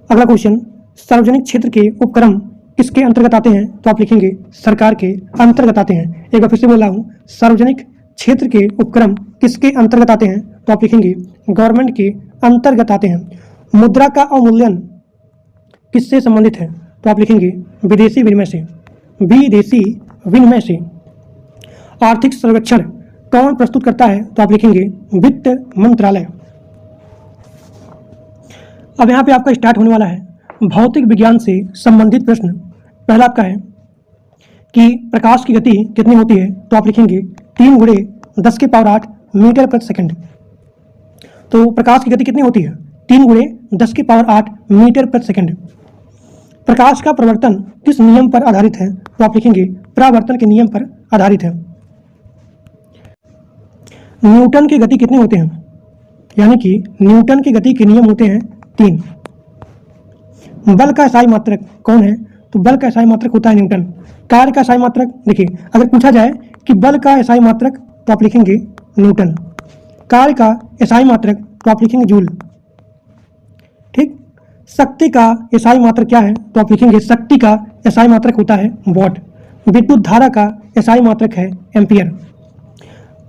अगला क्वेश्चन, सार्वजनिक क्षेत्र के उपक्रम किसके अंतर्गत आते हैं? तो आप लिखेंगे सरकार के अंतर्गत आते हैं। एक बार फिर से बोल रहा हूँ, सार्वजनिक क्षेत्र के उपक्रम किसके अंतर्गत आते हैं? तो आप लिखेंगे गवर्नमेंट के अंतर्गत आते हैं। मुद्रा का अवमूल्यन किससे संबंधित है? तो आप लिखेंगे विदेशी विनिमय से, विदेशी विनिमय से। आर्थिक सर्वेक्षण कौन प्रस्तुत करता है? तो आप लिखेंगे वित्त मंत्रालय। अब यहाँ पे आपका स्टार्ट होने वाला है भौतिक विज्ञान से संबंधित प्रश्न। पहला आपका है कि प्रकाश की गति कितनी होती है? तो आप लिखेंगे 3 × 10⁸ मीटर प्रति सेकंड। तो प्रकाश की गति कितनी होती है? 3 × 10⁸ मीटर प्रति सेकंड। प्रकाश का प्रवर्तन किस नियम पर आधारित है? तो आप लिखेंगे परावर्तन के नियम पर आधारित है। न्यूटन की गति कितने होते हैं? यानी कि न्यूटन की गति के नियम होते हैं 3। बल का इकाई मात्रक कौन है? तो बल का इकाई मात्रक होता है न्यूटन। कार्य का इकाई मात्रक, देखिए अगर पूछा जाए कि बल का इकाई मात्रक तो आप लिखेंगे न्यूटन। कार्य का इकाई मात्रक तो आप लिखेंगे जूल। ठीक। शक्ति का इकाई मात्रक क्या है? तो आप लिखेंगे शक्ति का इकाई मात्रक होता है वॉट। विद्युत धारा का इकाई मात्रक है एम्पियर।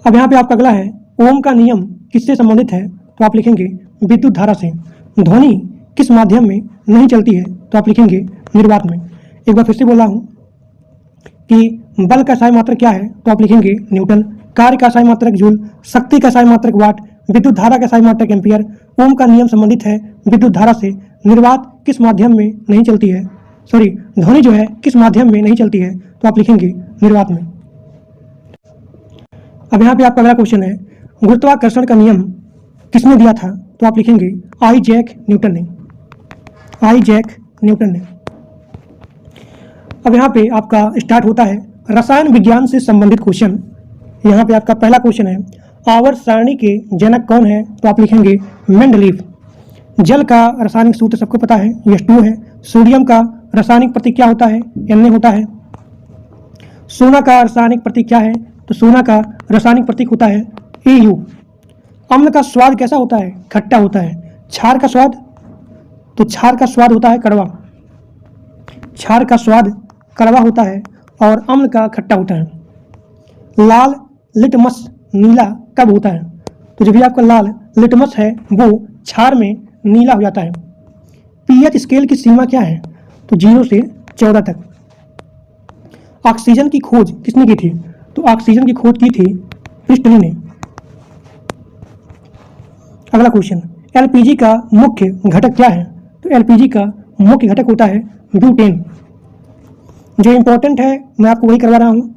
अब यहाँ पे आपका अगला है ओम का नियम किससे संबंधित है? तो आप लिखेंगे विद्युत धारा से। ध्वनि किस माध्यम में नहीं चलती है? तो आप लिखेंगे निर्वात में। एक बार फिर से बोल रहा हूँ कि बल का इकाई मात्रक क्या है? तो आप लिखेंगे न्यूटन। कार्य का इकाई मात्रक जूल, शक्ति का इकाई मात्रक वाट, विद्युत धारा का इकाई मात्रक एम्पियर। ओम का नियम संबंधित है विद्युत धारा से। निर्वात किस माध्यम में नहीं चलती है? सॉरी, ध्वनि जो है किस माध्यम में नहीं चलती है? तो आप लिखेंगे निर्वात में। अब यहाँ पे आपका अगला क्वेश्चन है गुरुत्वाकर्षण का नियम किसने दिया था? तो आप लिखेंगे आइजैक न्यूटन ने, आइजैक न्यूटन ने। अब यहाँ पे आपका स्टार्ट होता है रसायन विज्ञान से संबंधित क्वेश्चन। यहाँ पे आपका पहला क्वेश्चन है आवर्त सारणी के जनक कौन है? तो आप लिखेंगे मेंडलीव। जल का रासायनिक सूत्र सबको पता है H2 है। सोडियम का रासायनिक प्रतीक क्या होता है? Na होता है। सोना का रासायनिक प्रतीक क्या है? तो सोना का रासायनिक प्रतीक होता है Au। अम्ल का स्वाद कैसा होता है? खट्टा होता है। क्षार का स्वाद, तो क्षार का स्वाद होता है कड़वा। क्षार का स्वाद कड़वा होता है और अम्ल का खट्टा होता है। लाल लिटमस नीला कब होता है? तो जब भी आपका लाल लिटमस है वो क्षार में नीला हो जाता है। पीएच स्केल की सीमा क्या है? तो 0 से 14 तक। ऑक्सीजन की खोज किसने की थी? तो ऑक्सीजन की खोज की थी प्रिस्टली ने। अगला क्वेश्चन एलपीजी का मुख्य घटक क्या है? तो एलपीजी का मुख्य घटक होता है ब्यूटेन। जो इंपॉर्टेंट है मैं आपको वही करवा रहा हूँ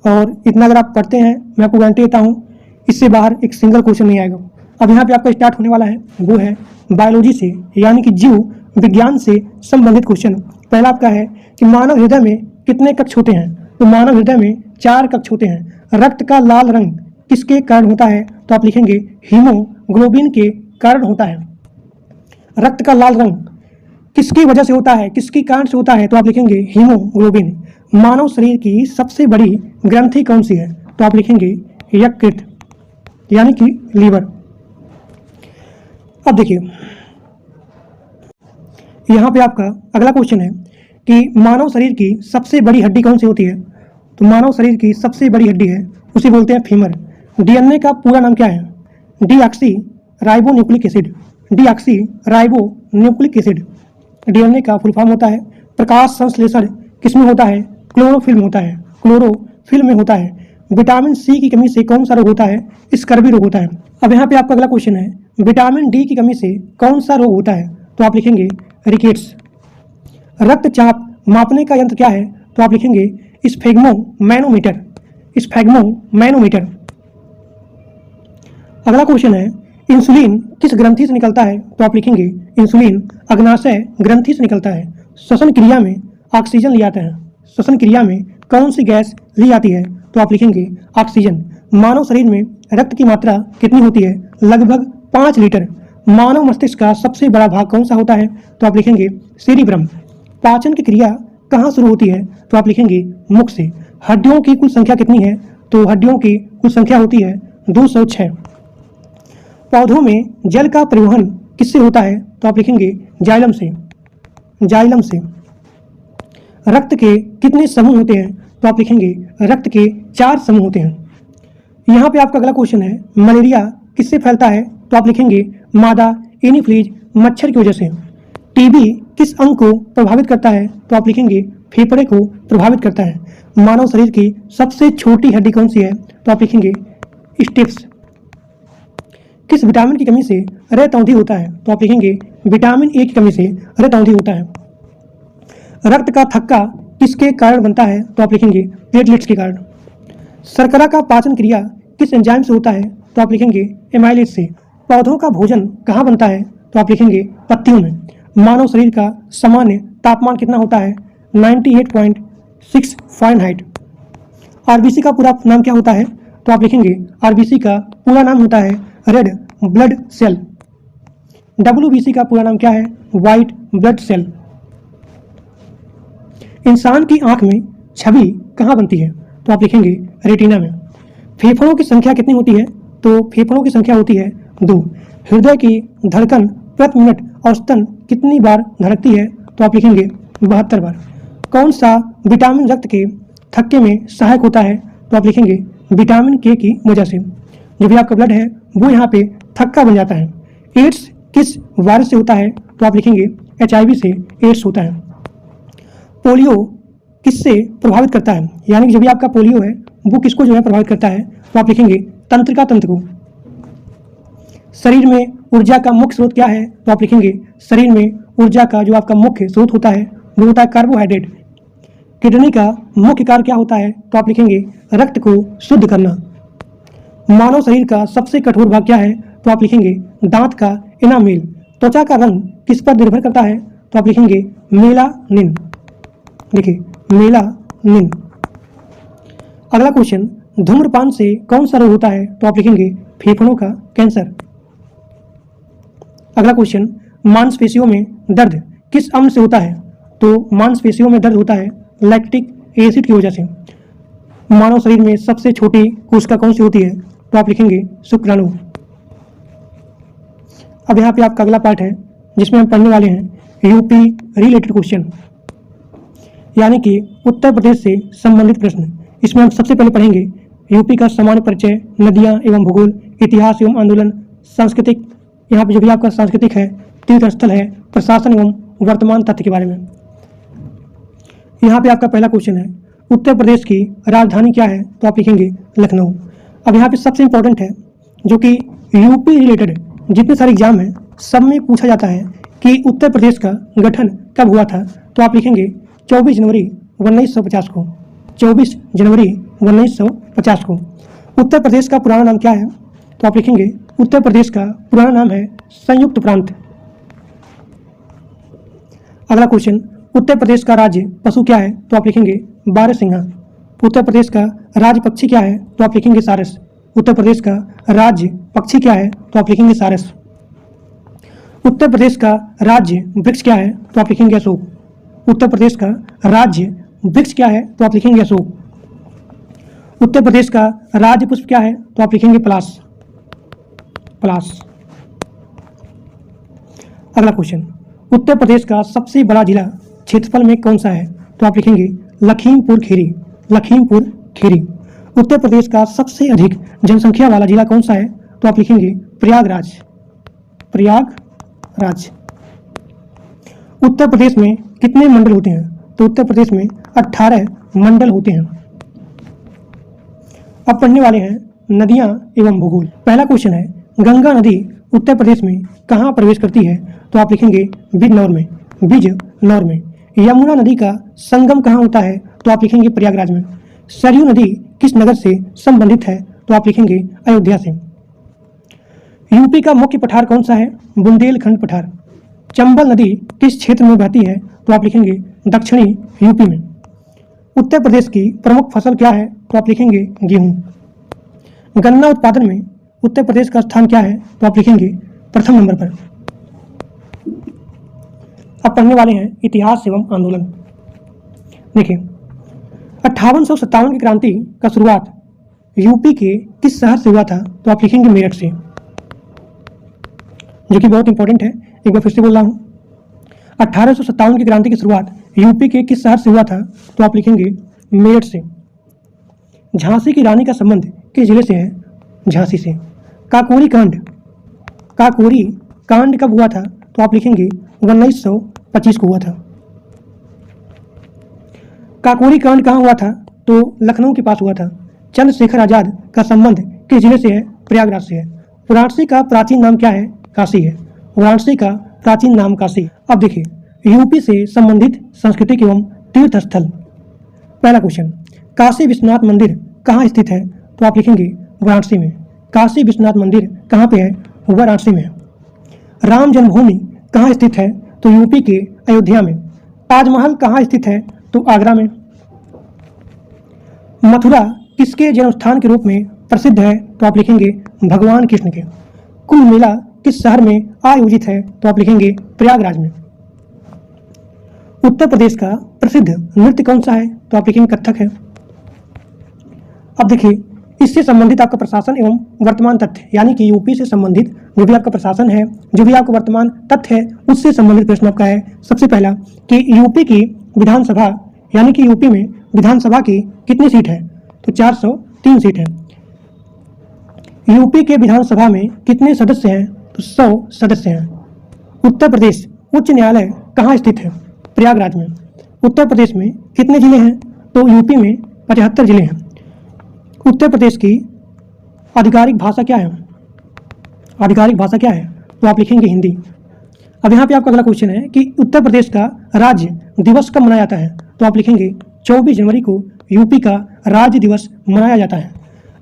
और इतना अगर आप पढ़ते हैं मैं आपको गारंटी देता हूँ इससे बाहर एक सिंगल क्वेश्चन नहीं आएगा। अब यहाँ पे आपका स्टार्ट होने वाला है वो है बायोलॉजी से यानी कि जीव विज्ञान से संबंधित क्वेश्चन। पहला आपका है कि मानव हृदय में कितने कक्ष होते हैं? तो मानव हृदय में 4 कक्ष होते हैं। रक्त का लाल रंग किसके कारण होता है? तो आप लिखेंगे हीमोग्लोबिन के कारण होता है। रक्त का लाल रंग किसकी वजह से होता है? किसके कारण से होता है? तो आप लिखेंगे हीमोग्लोबिन। मानव शरीर की सबसे बड़ी ग्रंथि कौन सी है? तो आप लिखेंगे यकृत यानी कि लीवर। अब देखिए यहाँ पे आपका अगला क्वेश्चन है कि मानव शरीर की सबसे बड़ी हड्डी कौन सी होती है? तो मानव शरीर की सबसे बड़ी हड्डी है उसे बोलते हैं फीमर। डीएनए का पूरा नाम क्या है? Deoxyribonucleic acid. Deoxyribonucleic acid DNA का फुल फॉर्म होता है। प्रकाश संश्लेषण किसमें होता है? क्लोरोफिल में होता है। क्लोरोफिल में होता है। विटामिन सी की कमी से कौन सा रोग होता है? स्कर्वी रोग होता है। अब यहाँ पे आपका अगला क्वेश्चन है, विटामिन डी की कमी से कौन सा रोग होता है? तो आप लिखेंगे रिकेट्स। रक्तचाप मापने का यंत्र क्या है? तो आप लिखेंगे स्फेग्मोमैनोमीटर। स्फेग्मोमैनोमीटर। अगला क्वेश्चन है, इंसुलिन किस ग्रंथि से निकलता है? तो आप लिखेंगे इंसुलिन अग्नाशय ग्रंथि से निकलता है। श्वसन क्रिया में ऑक्सीजन ले आता है। श्वसन क्रिया में कौन सी गैस ली जाती है? तो आप लिखेंगे ऑक्सीजन। मानव शरीर में रक्त की मात्रा कितनी होती है? लगभग 5 लीटर। मानव मस्तिष्क का सबसे बड़ा भाग कौन सा होता है? तो आप लिखेंगे सेरिब्रम। पाचन की क्रिया कहाँ शुरू होती है? तो आप लिखेंगे मुख से। हड्डियों की कुल संख्या कितनी है? तो हड्डियों की कुल संख्या होती है 206। पौधों में जल का परिवहन किससे होता है? तो आप लिखेंगे जाइलम से। जाइलम से। रक्त के कितने समूह होते हैं? तो आप लिखेंगे रक्त के 4 समूह होते हैं। यहाँ पे आपका अगला क्वेश्चन है, मलेरिया किससे फैलता है? तो आप लिखेंगे मादा एनीफ्लीज मच्छर की वजह से। टीबी किस अंग को प्रभावित करता है? तो आप लिखेंगे फेफड़े को प्रभावित करता है। मानव शरीर की सबसे छोटी हड्डी कौन सी है? तो आप लिखेंगे स्टेप्स। किस विटामिन की कमी से रक्तौंधी होता है? तो आप लिखेंगे विटामिन ए की कमी से रक्तौंधी होता है। रक्त का थक्का किसके कारण बनता है? तो आप लिखेंगे प्लेटलेट्स के कारण। शर्करा का पाचन क्रिया किस एंजाइम से होता है? तो आप लिखेंगे एमाइलेज से। पौधों का भोजन कहाँ बनता है? तो आप लिखेंगे पत्तियों में। मानव शरीर का सामान्य तापमान कितना होता है? 98.6 फ़ारेनहाइट। आरबीसी का पूरा नाम क्या होता है? तो आप लिखेंगे आरबीसी का पूरा नाम होता है रेड ब्लड सेल। डब्ल्यूबीसी का पूरा नाम क्या है? White blood cell. इंसान की आंख में छवि कहाँ बनती है? तो आप लिखेंगे रेटिना में। फेफड़ों की संख्या कितनी होती है? तो फेफड़ों की संख्या होती है 2। हृदय की धड़कन प्रति मिनट औसतन कितनी बार धड़कती है? तो आप लिखेंगे 72 बार। कौन सा विटामिन रक्त के थक्के में सहायक होता है? तो आप लिखेंगे विटामिन के की वजह से। जो भी आपका ब्लड है वो यहाँ पे थक्का बन जाता है। एड्स किस वायरस से होता है? तो आप लिखेंगे HIV से एड्स होता है। पोलियो किससे प्रभावित करता है? यानी कि जो भी आपका पोलियो है वो किसको जो है प्रभावित करता है? तो आप लिखेंगे तंत्रिका तंत्र को। शरीर में ऊर्जा का मुख्य स्रोत क्या है? तो आप लिखेंगे शरीर में ऊर्जा का जो आपका मुख्य स्रोत होता है वो होता है कार्बोहाइड्रेट। किडनी का मुख्य कार्य क्या होता है? तो आप लिखेंगे रक्त को शुद्ध करना। मानव शरीर का सबसे कठोर भाग क्या है? तो आप लिखेंगे दांत का इनामेल। त्वचा का रंग किस पर निर्भर करता है? तो आप लिखेंगे मेलानिन। देखिए मेलानिन। अगला क्वेश्चन, धूम्रपान से कौन सा रोग होता है? तो आप लिखेंगे फेफड़ों का कैंसर। अगला क्वेश्चन, मांसपेशियों में दर्द किस अम्ल से होता है? तो मांसपेशियों में दर्द होता है लैक्टिक एसिड की वजह से। मानव शरीर में सबसे छोटी कोशिका कौन सी होती है? तो आप लिखेंगे शुक्राणु। अब यहाँ पे आपका अगला पार्ट है जिसमें हम पढ़ने वाले हैं यूपी रिलेटेड क्वेश्चन, यानी कि उत्तर प्रदेश से संबंधित प्रश्न। इसमें हम सबसे पहले पढ़ेंगे यूपी का सामान्य परिचय, नदियाँ एवं भूगोल, इतिहास एवं आंदोलन, सांस्कृतिक, यहाँ पे जो भी आपका सांस्कृतिक है, तीर्थ स्थल है, प्रशासन एवं वर्तमान तथ्य के बारे में। यहाँ पे आपका पहला क्वेश्चन है, उत्तर प्रदेश की राजधानी क्या है? तो आप लिखेंगे लखनऊ। अब यहाँ पे सबसे इंपॉर्टेंट है जो कि यूपी रिलेटेड जितने सारे एग्जाम हैं सब में पूछा जाता है कि उत्तर प्रदेश का गठन कब हुआ था? तो आप लिखेंगे 24 जनवरी 1950 को। 24 जनवरी 1950 को। उत्तर प्रदेश का पुराना नाम क्या है? तो आप लिखेंगे उत्तर प्रदेश का पुराना नाम है संयुक्त प्रांत। अगला क्वेश्चन, उत्तर प्रदेश का राज्य पशु क्या है? तो आप लिखेंगे बारहसिंघा। उत्तर प्रदेश का राज्य पक्षी क्या है? तो आप लिखेंगे सारस। उत्तर प्रदेश का राज्य पक्षी क्या है? तो आप लिखेंगे सारस। उत्तर प्रदेश का राज्य वृक्ष क्या है? तो आप लिखेंगे अशोक। उत्तर प्रदेश का राज्य वृक्ष क्या है? तो आप लिखेंगे अशोक। उत्तर प्रदेश का राज्य पुष्प क्या है? तो आप लिखेंगे पलाश। पलाश। अगला क्वेश्चन, उत्तर प्रदेश का सबसे बड़ा जिला क्षेत्रफल में कौन सा है? तो आप लिखेंगे लखीमपुर खीरी। लखीमपुर खीरी। उत्तर प्रदेश का सबसे अधिक जनसंख्या वाला जिला कौन सा है? तो आप लिखेंगे प्रयागराज। प्रयागराज। उत्तर प्रदेश में कितने मंडल होते हैं? तो उत्तर प्रदेश में 18 मंडल होते हैं। अब पढ़ने वाले हैं नदियां एवं भूगोल। पहला क्वेश्चन है, गंगा नदी उत्तर प्रदेश में कहाँ प्रवेश करती है? तो आप लिखेंगे बिजनौर में। बिजनौर में। यमुना नदी का संगम कहाँ होता है? तो आप लिखेंगे प्रयागराज में। सरयू नदी किस नगर से संबंधित है? तो आप लिखेंगे अयोध्या से। यूपी का मुख्य पठार कौन सा है? बुंदेलखंड पठार। चंबल नदी किस क्षेत्र में बहती है? तो आप लिखेंगे दक्षिणी यूपी में। उत्तर प्रदेश की प्रमुख फसल क्या है? तो आप लिखेंगे गेहूं। गन्ना उत्पादन में उत्तर प्रदेश का स्थान क्या है? तो आप लिखेंगे प्रथम नंबर पर। अब पढ़ने वाले हैं इतिहास एवं आंदोलन। देखिए, 5857 की क्रांति का शुरुआत यूपी के किस शहर से हुआ था? तो आप लिखेंगे मेरठ से, जो कि बहुत इंपॉर्टेंट है। एक बार फिर से बोल रहा हूँ, 1857 की क्रांति की शुरुआत यूपी के किस शहर से हुआ था? तो आप लिखेंगे मेरठ से। झांसी की रानी का संबंध किस जिले से है? झांसी से। काकोरी कांड, काकोरी कांड कब हुआ था? तो आप लिखेंगे 1925 को हुआ था। काकोरी कांड कहाँ हुआ था? तो लखनऊ के पास हुआ था। चंद्रशेखर आजाद का संबंध किस जिले से है? प्रयागराज से है। वाराणसी का प्राचीन नाम क्या है? काशी है। वाराणसी का प्राचीन नाम काशी। अब देखिए, यूपी से संबंधित सांस्कृतिक एवं तीर्थ स्थल। पहला क्वेश्चन, काशी विश्वनाथ मंदिर कहाँ स्थित है? तो आप लिखेंगे वाराणसी में। काशी विश्वनाथ मंदिर कहाँ पे है? वाराणसी में। राम जन्मभूमि कहाँ स्थित है? तो यूपी के अयोध्या में। ताजमहल कहाँ स्थित है? तो आगरा में। मथुरा किसके जन्मस्थान के रूप में प्रसिद्ध है? तो आप लिखेंगे भगवान कृष्ण के। कुंभ मेला किस शहर में आयोजित है? तो आप लिखेंगे प्रयागराज में। उत्तर प्रदेश का प्रसिद्ध नृत्य कौन सा है? तो आप लिखेंगे कथक है। अब देखिए, इससे संबंधित आपका प्रशासन एवं वर्तमान तथ्य, यानी कि यूपी से संबंधित जो भी आपका प्रशासन है, जो भी आपका वर्तमान तथ्य है, उससे संबंधित प्रश्न आपका है। सबसे पहला कि यूपी की विधानसभा, यानी कि यूपी में विधानसभा की कितनी सीट है? तो 403 सीट है। यूपी के विधानसभा में कितने सदस्य हैं? तो 100 सदस्य हैं। उत्तर प्रदेश उच्च न्यायालय कहाँ स्थित है? प्रयागराज में। उत्तर प्रदेश में कितने जिले हैं? तो यूपी में 75 जिले हैं। उत्तर प्रदेश की आधिकारिक भाषा क्या है? आधिकारिक भाषा क्या है? तो आप लिखेंगे हिंदी। अब यहाँ पे आपका अगला क्वेश्चन है कि उत्तर प्रदेश का राज्य दिवस कब मनाया जाता है? तो आप लिखेंगे 24 जनवरी को यूपी का राज्य दिवस मनाया जाता है।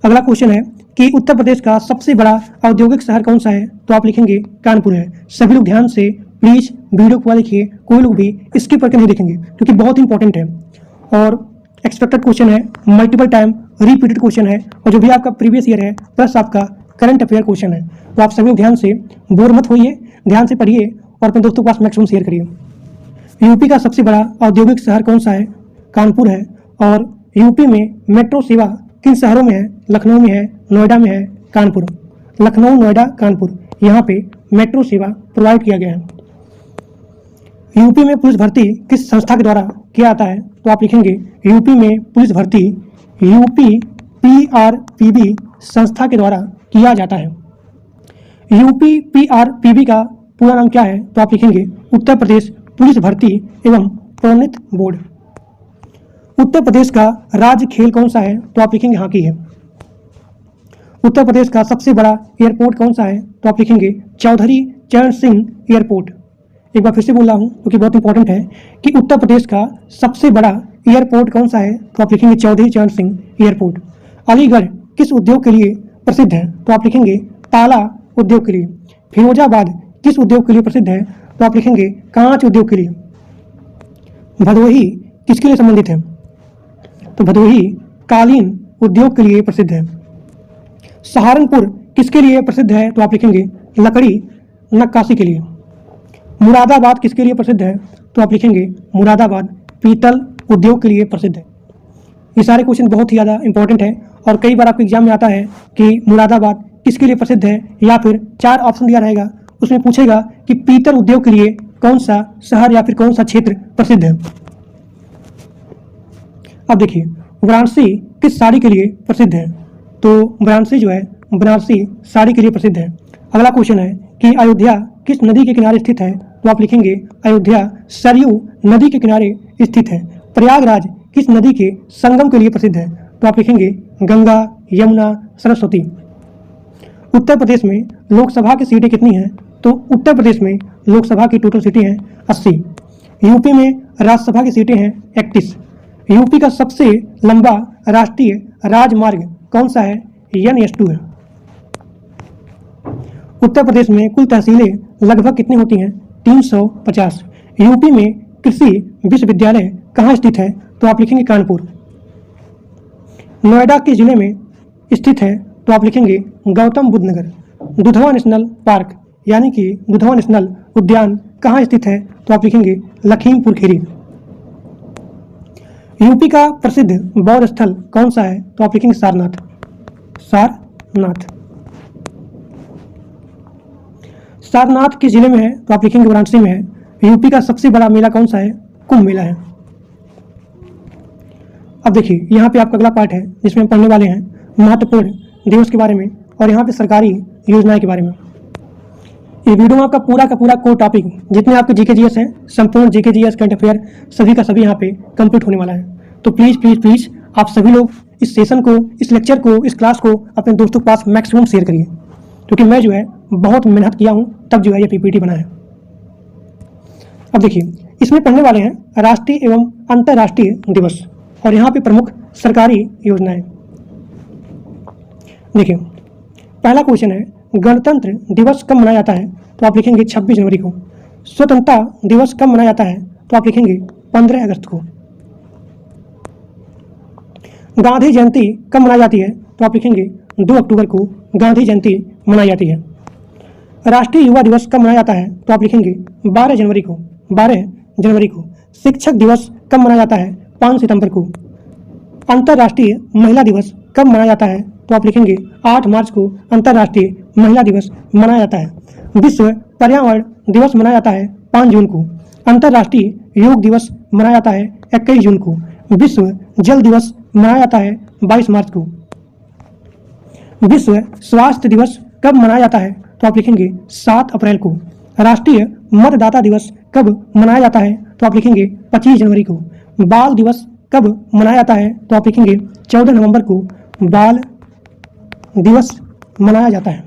अगला क्वेश्चन है कि उत्तर प्रदेश का सबसे बड़ा औद्योगिक शहर कौन सा है? तो आप लिखेंगे कानपुर है। सभी लोग ध्यान से प्लीज वीडियो को लिखिए, कोई लोग भी स्किप करके नहीं देखेंगे क्योंकि बहुत इंपॉर्टेंट है और एक्सपेक्टेड क्वेश्चन है, मल्टीपल टाइम रिपीटेड क्वेश्चन है और जो भी आपका प्रीवियस ईयर है प्लस आपका करंट अफेयर क्वेश्चन है। तो आप सभी लोग ध्यान से बोर मत होइए, ध्यान से पढ़िए और अपने दोस्तों के पास मैक्सिमम शेयर करिए। यूपी का सबसे बड़ा औद्योगिक शहर कौन सा है? कानपुर है। और यूपी में मेट्रो सेवा किन शहरों में है? लखनऊ में है, नोएडा में है, कानपुर। लखनऊ, नोएडा, कानपुर, यहाँ पे मेट्रो सेवा प्रोवाइड किया गया है। यूपी में पुलिस भर्ती किस संस्था के द्वारा किया जाता है? तो आप लिखेंगे यूपी में पुलिस भर्ती यूपी PRPB संस्था के द्वारा किया जाता है। यूपी PRPB का पूरा नाम क्या है? तो आप लिखेंगे उत्तर प्रदेश पुलिस भर्ती एवं प्रोन्नति बोर्ड। उत्तर प्रदेश का राज्य खेल कौन सा है? तो आप लिखेंगे हॉकी है। उत्तर प्रदेश का सबसे बड़ा एयरपोर्ट कौन सा है? तो आप लिखेंगे चौधरी चरण सिंह एयरपोर्ट। एक बार फिर से बोल रहा हूँ क्योंकि बहुत इंपॉर्टेंट है कि उत्तर प्रदेश का सबसे बड़ा एयरपोर्ट कौन सा है? तो आप लिखेंगे चौधरी चरण सिंह एयरपोर्ट। अलीगढ़ किस उद्योग के लिए प्रसिद्ध है? तो आप लिखेंगे ताला उद्योग के लिए। फिरोजाबाद किस उद्योग के लिए प्रसिद्ध है? तो आप लिखेंगे कांच उद्योग के लिए। भदोही किसके लिए संबंधित है? तो भदोही कालीन उद्योग के लिए प्रसिद्ध है। सहारनपुर किसके लिए प्रसिद्ध है? तो आप लिखेंगे लकड़ी नक्काशी के लिए। मुरादाबाद किसके लिए प्रसिद्ध है? तो आप लिखेंगे मुरादाबाद पीतल उद्योग के लिए प्रसिद्ध है? ये सारे क्वेश्चन बहुत ही ज़्यादा इंपॉर्टेंट है और कई बार आपके एग्जाम में आता है कि मुरादाबाद किसके लिए प्रसिद्ध है, या फिर 4 ऑप्शन दिया रहेगा, उसमें पूछेगा कि पीतल उद्योग के लिए कौन सा शहर या फिर कौन सा क्षेत्र प्रसिद्ध है। अब देखिए, वाराणसी किस साड़ी के लिए प्रसिद्ध है? तो वाराणसी जो है बनारसी साड़ी के लिए प्रसिद्ध है। अगला क्वेश्चन है कि अयोध्या किस नदी के किनारे स्थित है? तो आप लिखेंगे अयोध्या सरयू नदी के किनारे स्थित है। प्रयागराज किस नदी के संगम के लिए प्रसिद्ध है? तो आप लिखेंगे गंगा, यमुना, सरस्वती। उत्तर प्रदेश में लोकसभा की सीटें कितनी हैं? तो उत्तर प्रदेश में लोकसभा की टोटल सीटें हैं 80। यूपी में राज्यसभा की सीटें हैं 31। यूपी का सबसे लंबा राष्ट्रीय राजमार्ग कौन सा है? NH2 है। उत्तर प्रदेश में कुल तहसीलें लगभग कितनी होती हैं? 350। यूपी में कृषि विश्वविद्यालय कहाँ स्थित है? तो आप लिखेंगे कानपुर। नोएडा के जिले में स्थित है? तो आप लिखेंगे गौतम बुद्ध नगर। दुधवा नेशनल पार्क यानी कि दुधवा नेशनल उद्यान कहाँ स्थित है? तो आप लिखेंगे लखीमपुर खीरी। यूपी का प्रसिद्ध बौद्ध स्थल कौन सा है? तो आप लिखेंगे सारनाथ। सारनाथ सारनाथ किस जिले में है? तो आप लिखेंगे वाराणसी में है। यूपी का सबसे बड़ा मेला कौन सा है? कुंभ मेला है। अब देखिए, यहाँ पे आपका अगला पार्ट है जिसमें हम पढ़ने वाले हैं महत्वपूर्ण दिवस के बारे में और यहाँ पे सरकारी योजनाएं के बारे में। ये वीडियो में आपका पूरा का पूरा कोर टॉपिक जितने आपके जीके जीएस हैं, संपूर्ण जीके जीएस करंट अफेयर सभी का सभी यहाँ पे कंप्लीट होने वाला है। तो प्लीज़ प्लीज़ प्लीज़ आप सभी लोग इस सेशन को, इस लेक्चर को, इस क्लास को अपने दोस्तों के पास मैक्सिमम शेयर करिए, क्योंकि मैं जो है बहुत मेहनत किया हूँ तब जो है ये पीपीटी बना है। अब देखिए, इसमें पढ़ने वाले हैं राष्ट्रीय एवं अंतर्राष्ट्रीय दिवस और यहाँ पे प्रमुख सरकारी योजनाएं। देखिए, पहला क्वेश्चन है गणतंत्र दिवस कब मनाया जाता है? तो आप लिखेंगे 26 जनवरी को। स्वतंत्रता दिवस कब मनाया जाता है? तो आप लिखेंगे 15 अगस्त को। गांधी जयंती कब मनाई जाती है? तो आप लिखेंगे 2 अक्टूबर को गांधी जयंती मनाई जाती है। राष्ट्रीय युवा दिवस कब मनाया जाता है? तो आप लिखेंगे 12 जनवरी को। 12 जनवरी को। शिक्षक दिवस कब मनाया जाता है? 5 सितंबर को। अंतर्राष्ट्रीय महिला दिवस कब मनाया जाता है? तो आप लिखेंगे 8 मार्च को अंतर्राष्ट्रीय महिला दिवस मनाया जाता है। विश्व पर्यावरण दिवस मनाया जाता है 5 जून को। अंतर्राष्ट्रीय योग दिवस मनाया जाता है 21 जून को। विश्व जल दिवस मनाया जाता है 22 मार्च को। विश्व स्वास्थ्य दिवस कब मनाया जाता है? तो आप लिखेंगे 7 अप्रैल को। राष्ट्रीय मतदाता दिवस कब मनाया जाता है? तो आप लिखेंगे 25 जनवरी को। बाल दिवस कब मनाया जाता है? तो आप लिखेंगे 14 नवंबर को बाल दिवस मनाया जाता है।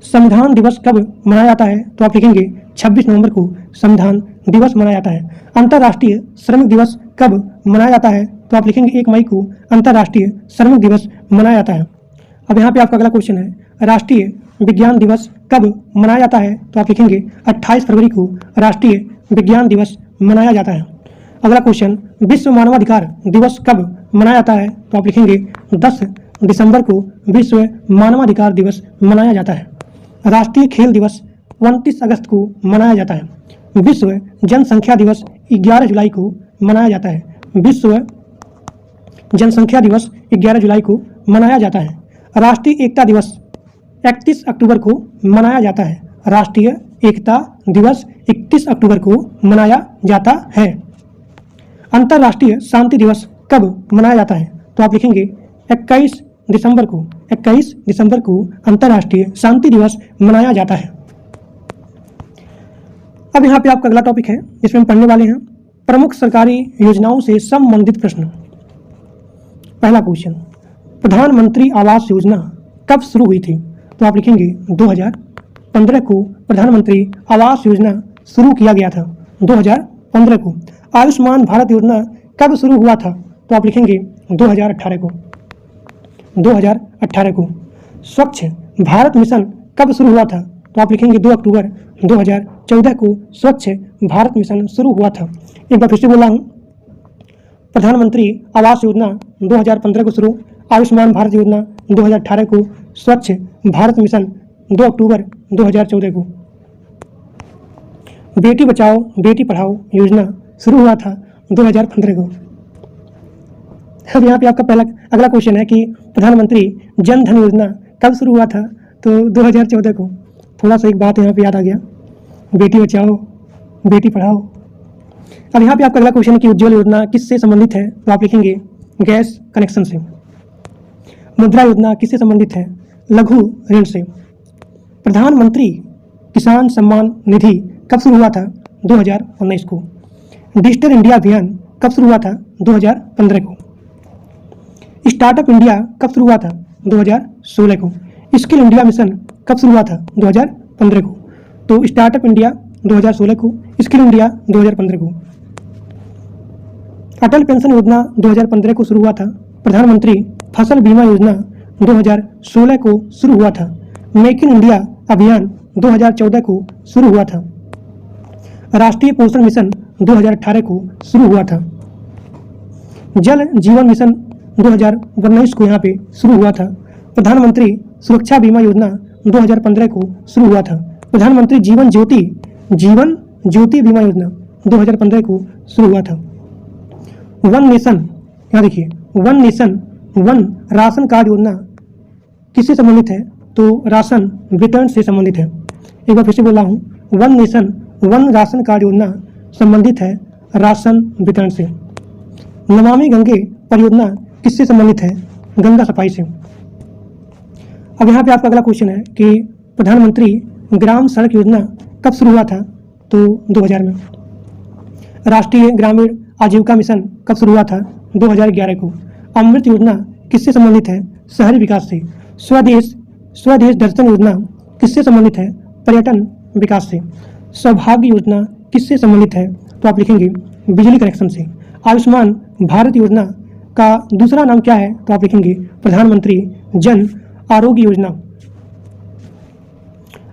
संविधान दिवस कब मनाया जाता है? तो आप लिखेंगे 26 नवंबर को संविधान दिवस मनाया जाता है। अंतर्राष्ट्रीय श्रमिक दिवस कब मनाया जाता है? तो आप लिखेंगे 1 मई को अंतर्राष्ट्रीय श्रमिक दिवस मनाया जाता है। अब यहाँ पे आपका अगला क्वेश्चन है राष्ट्रीय विज्ञान दिवस कब मनाया जाता है? तो आप लिखेंगे 28 फरवरी को राष्ट्रीय विज्ञान दिवस मनाया जाता है। अगला क्वेश्चन विश्व मानवाधिकार दिवस कब मनाया जाता है? तो आप लिखेंगे 10 दिसंबर को विश्व मानवाधिकार दिवस मनाया जाता है। राष्ट्रीय खेल दिवस 29 अगस्त को मनाया जाता है। विश्व जनसंख्या दिवस 11 जुलाई को मनाया जाता है। विश्व जनसंख्या दिवस 11 जुलाई को मनाया जाता है। राष्ट्रीय एकता दिवस 31 अक्टूबर को मनाया जाता है। राष्ट्रीय एकता दिवस 31 अक्टूबर को मनाया जाता है। अंतर्राष्ट्रीय शांति दिवस कब मनाया जाता है? तो आप लिखेंगे 21 दिसंबर को। 21 दिसंबर को अंतर्राष्ट्रीय शांति दिवस मनाया जाता है। अब यहाँ पे आपका अगला टॉपिक है जिसमें हम पढ़ने वाले हैं प्रमुख सरकारी योजनाओं से संबंधित प्रश्न। पहला क्वेश्चन, प्रधानमंत्री आवास योजना कब शुरू हुई थी? तो आप लिखेंगे 2015 को प्रधानमंत्री आवास योजना शुरू किया गया था। 2015 को। आयुष्मान भारत योजना कब शुरू हुआ था? तो आप लिखेंगे 2018 को। 2018 को। स्वच्छ भारत मिशन कब शुरू हुआ था? तो आप लिखेंगे 2 अक्टूबर 2014 को स्वच्छ भारत मिशन शुरू हुआ था। एक बार फिर से बोला हूँ, प्रधानमंत्री आवास योजना 2015 को शुरू, आयुष्मान भारत योजना 2018 को, स्वच्छ भारत मिशन 2 अक्टूबर 2014 को। बेटी बचाओ बेटी पढ़ाओ योजना शुरू हुआ था 2015 को। अब यहाँ पे आपका पहला अगला क्वेश्चन है कि प्रधानमंत्री जन धन योजना कब शुरू हुआ था? तो 2014 को। थोड़ा सा एक बात यहाँ पे याद आ गया, बेटी बचाओ बेटी पढ़ाओ। अब यहाँ पे आपका अगला क्वेश्चन है कि उज्ज्वल योजना किससे संबंधित है? तो आप लिखेंगे गैस कनेक्शन से। मुद्रा योजना किससे संबंधित है? लघु ऋण से। प्रधानमंत्री किसान सम्मान निधि कब शुरू हुआ था? 2019 को। डिजिटल इंडिया अभियान कब शुरू हुआ था? 2015 को। स्टार्टअप इंडिया कब शुरू हुआ था? 2016 को। स्किल इंडिया मिशन कब शुरू हुआ था? 2015 को। तो स्टार्टअप इंडिया 2016 को, स्किल इंडिया 2015 को। अटल पेंशन योजना 2015 को शुरू हुआ था। प्रधानमंत्री फसल बीमा योजना 2016 को शुरू हुआ था। मेक इन इंडिया अभियान 2014 को शुरू हुआ था। राष्ट्रीय पोषण मिशन 2018 को शुरू हुआ था। जल जीवन मिशन 2019 को यहाँ पे शुरू हुआ था। प्रधानमंत्री सुरक्षा बीमा योजना 2015 को शुरू हुआ था। प्रधानमंत्री जीवन ज्योति बीमा योजना 2015 को शुरू हुआ था। वन नेशन, यहाँ देखिए, one nation one ration card योजना किससे संबंधित है? तो राशन वितरण से संबंधित है। एक बार फिर से बोल रहा हूँ, one nation one ration card योजना संबंधित है राशन वितरण से। नमामि गंगे परियोजना किससे संबंधित है? गंगा सफाई से। अब यहाँ पे आपका अगला क्वेश्चन है कि प्रधानमंत्री ग्राम सड़क योजना कब शुरू हुआ था? तो 2000 में। राष्ट्रीय ग्रामीण आजीविका मिशन कब शुरू हुआ था? 2011 को। अमृत योजना किससे संबंधित है? शहरी विकास से। स्वदेश दर्शन योजना किससे संबंधित है? पर्यटन विकास से। सौभाग्य योजना किससे संबंधित है? तो आप लिखेंगे बिजली कनेक्शन से। आयुष्मान भारत योजना का दूसरा नाम क्या है? तो आप लिखेंगे प्रधानमंत्री जन आरोग्य योजना।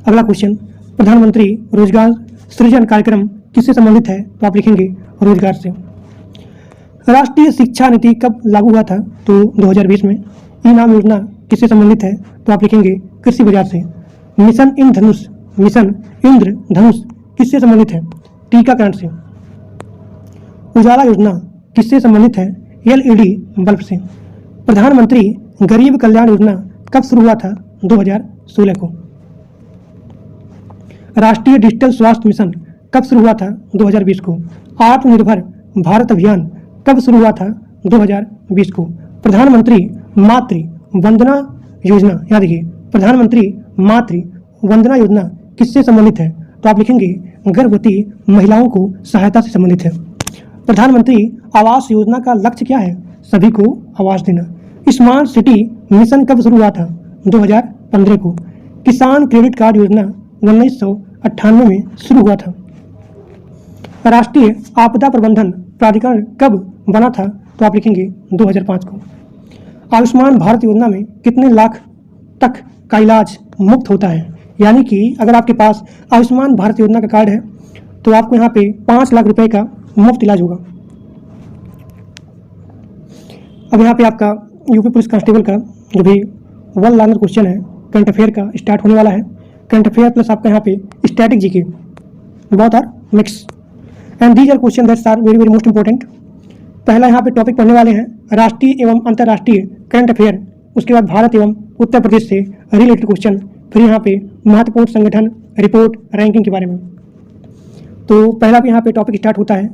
अगला क्वेश्चन, प्रधानमंत्री रोजगार सृजन कार्यक्रम किससे संबंधित है? तो आप लिखेंगे रोजगार से। राष्ट्रीय शिक्षा नीति कब लागू हुआ था? तो 2020 में। ई नाम योजना किससे संबंधित है? तो आप लिखेंगे कृषि बाजार से। मिशन इंद्रधनुष किससे संबंधित है? टीकाकरण से। उजाला योजना किससे संबंधित है? एलईडी बल्ब से। प्रधानमंत्री गरीब कल्याण योजना कब शुरू हुआ था? 2016 को। राष्ट्रीय डिजिटल स्वास्थ्य मिशन कब शुरू हुआ था? 2020 को। आत्मनिर्भर भारत अभियान कब शुरू हुआ था? 2020 को। प्रधानमंत्री मातृ वंदना योजना, याद रखिए, प्रधानमंत्री मातृ वंदना योजना किससे संबंधित है? तो आप लिखेंगे गर्भवती महिलाओं को सहायता से संबंधित है। प्रधानमंत्री आवास योजना का लक्ष्य क्या है? सभी को आवास देना। स्मार्ट सिटी मिशन कब शुरू हुआ था? 2015 को। किसान क्रेडिट कार्ड योजना 1998 में शुरू हुआ था। राष्ट्रीय आपदा प्रबंधन प्राधिकरण कब बना था? तो आप लिखेंगे 2005 को। आयुष्मान भारत योजना में कितने लाख तक का इलाज मुफ्त होता है? यानी कि अगर आपके पास आयुष्मान भारत योजना का कार्ड है तो आपको यहाँ पे 5 लाख रुपए का मुफ्त इलाज होगा। अब यहाँ पे आपका यूपी पुलिस कांस्टेबल का जो भी वन लाइनर क्वेश्चन है करंट अफेयर का स्टार्ट होने वाला है। करंट अफेयर प्लस आपका यहाँ पे static GK, both are mix and these are question that's are very very most important. पहला यहाँ पे टॉपिक पढ़ने वाले हैं राष्ट्रीय एवं अंतर्राष्ट्रीय करंट अफेयर, उसके बाद भारत एवं उत्तर प्रदेश से रिलेटेड क्वेश्चन, फिर यहाँ पे महत्वपूर्ण संगठन रिपोर्ट रैंकिंग के बारे में। तो पहला भी यहाँ पे टॉपिक स्टार्ट होता है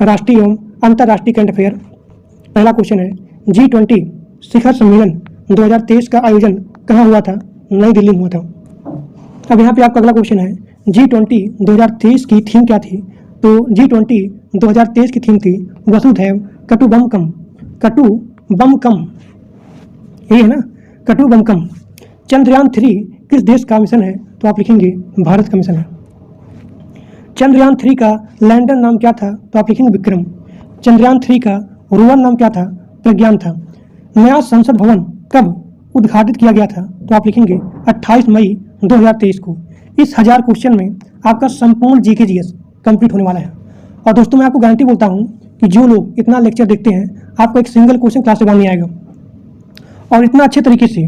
राष्ट्रीय एवं अंतर्राष्ट्रीय करंट अफेयर। पहला क्वेश्चन है G20 शिखर सम्मेलन 2023 का आयोजन कहाँ हुआ था? नई दिल्ली में हुआ था। अब यहाँ पे आपका अगला क्वेश्चन है G20 2023 की थीम क्या थी? तो G20 2023 की थीम थी वसुधैव कटुबम्कम। कटुबम्कम, ये है ना, कटुबम्कम। चंद्रयान 3 किस देश का मिशन है? तो आप लिखेंगे भारत का मिशन है। चंद्रयान 3 का लैंडर नाम क्या था? तो आप लिखेंगे विक्रम। चंद्रयान 3 का रोवर नाम क्या था? प्रज्ञान था। नया संसद भवन कब उद्घाटित किया गया था? तो आप लिखेंगे 28 मई 2023 को। इस 1000 क्वेश्चन में आपका संपूर्ण जीके जीएस कंप्लीट होने वाला है। और दोस्तों मैं आपको गारंटी बोलता हूँ कि जो लोग इतना लेक्चर देखते हैं आपको एक सिंगल क्वेश्चन क्लास से नहीं आएगा, और इतना अच्छे तरीके से,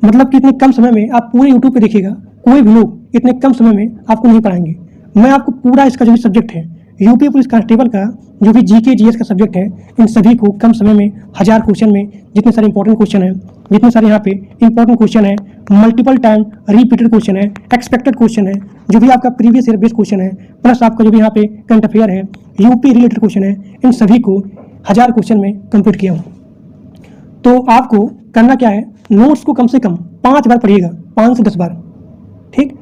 मतलब कि इतने कम समय में आप पूरे यूट्यूब पे देखिएगा, कोई भी लोग इतने कम समय में आपको नहीं पढ़ाएंगे। मैं आपको पूरा इसका जो भी सब्जेक्ट है यूपी पुलिस कांस्टेबल का जो भी जीके जीएस का सब्जेक्ट है, इन सभी को कम समय में 1000 क्वेश्चन में जितने सारे इंपॉर्टेंट क्वेश्चन हैं, जितने सारे यहाँ पे इंपॉर्टेंट क्वेश्चन है, मल्टीपल टाइम रिपीटेड क्वेश्चन है, एक्सपेक्टेड क्वेश्चन है, जो भी आपका प्रीवियस ईयर बेस्ड क्वेश्चन है, प्लस आपका जो भी यहाँ पे करंट अफेयर है, यूपी रिलेटेड क्वेश्चन है, इन सभी को 1000 क्वेश्चन में कंप्लीट किया हूँ। तो आपको करना क्या है, नोट्स को कम से कम 5 बार पढ़िएगा, 5 से 10 बार, ठीक।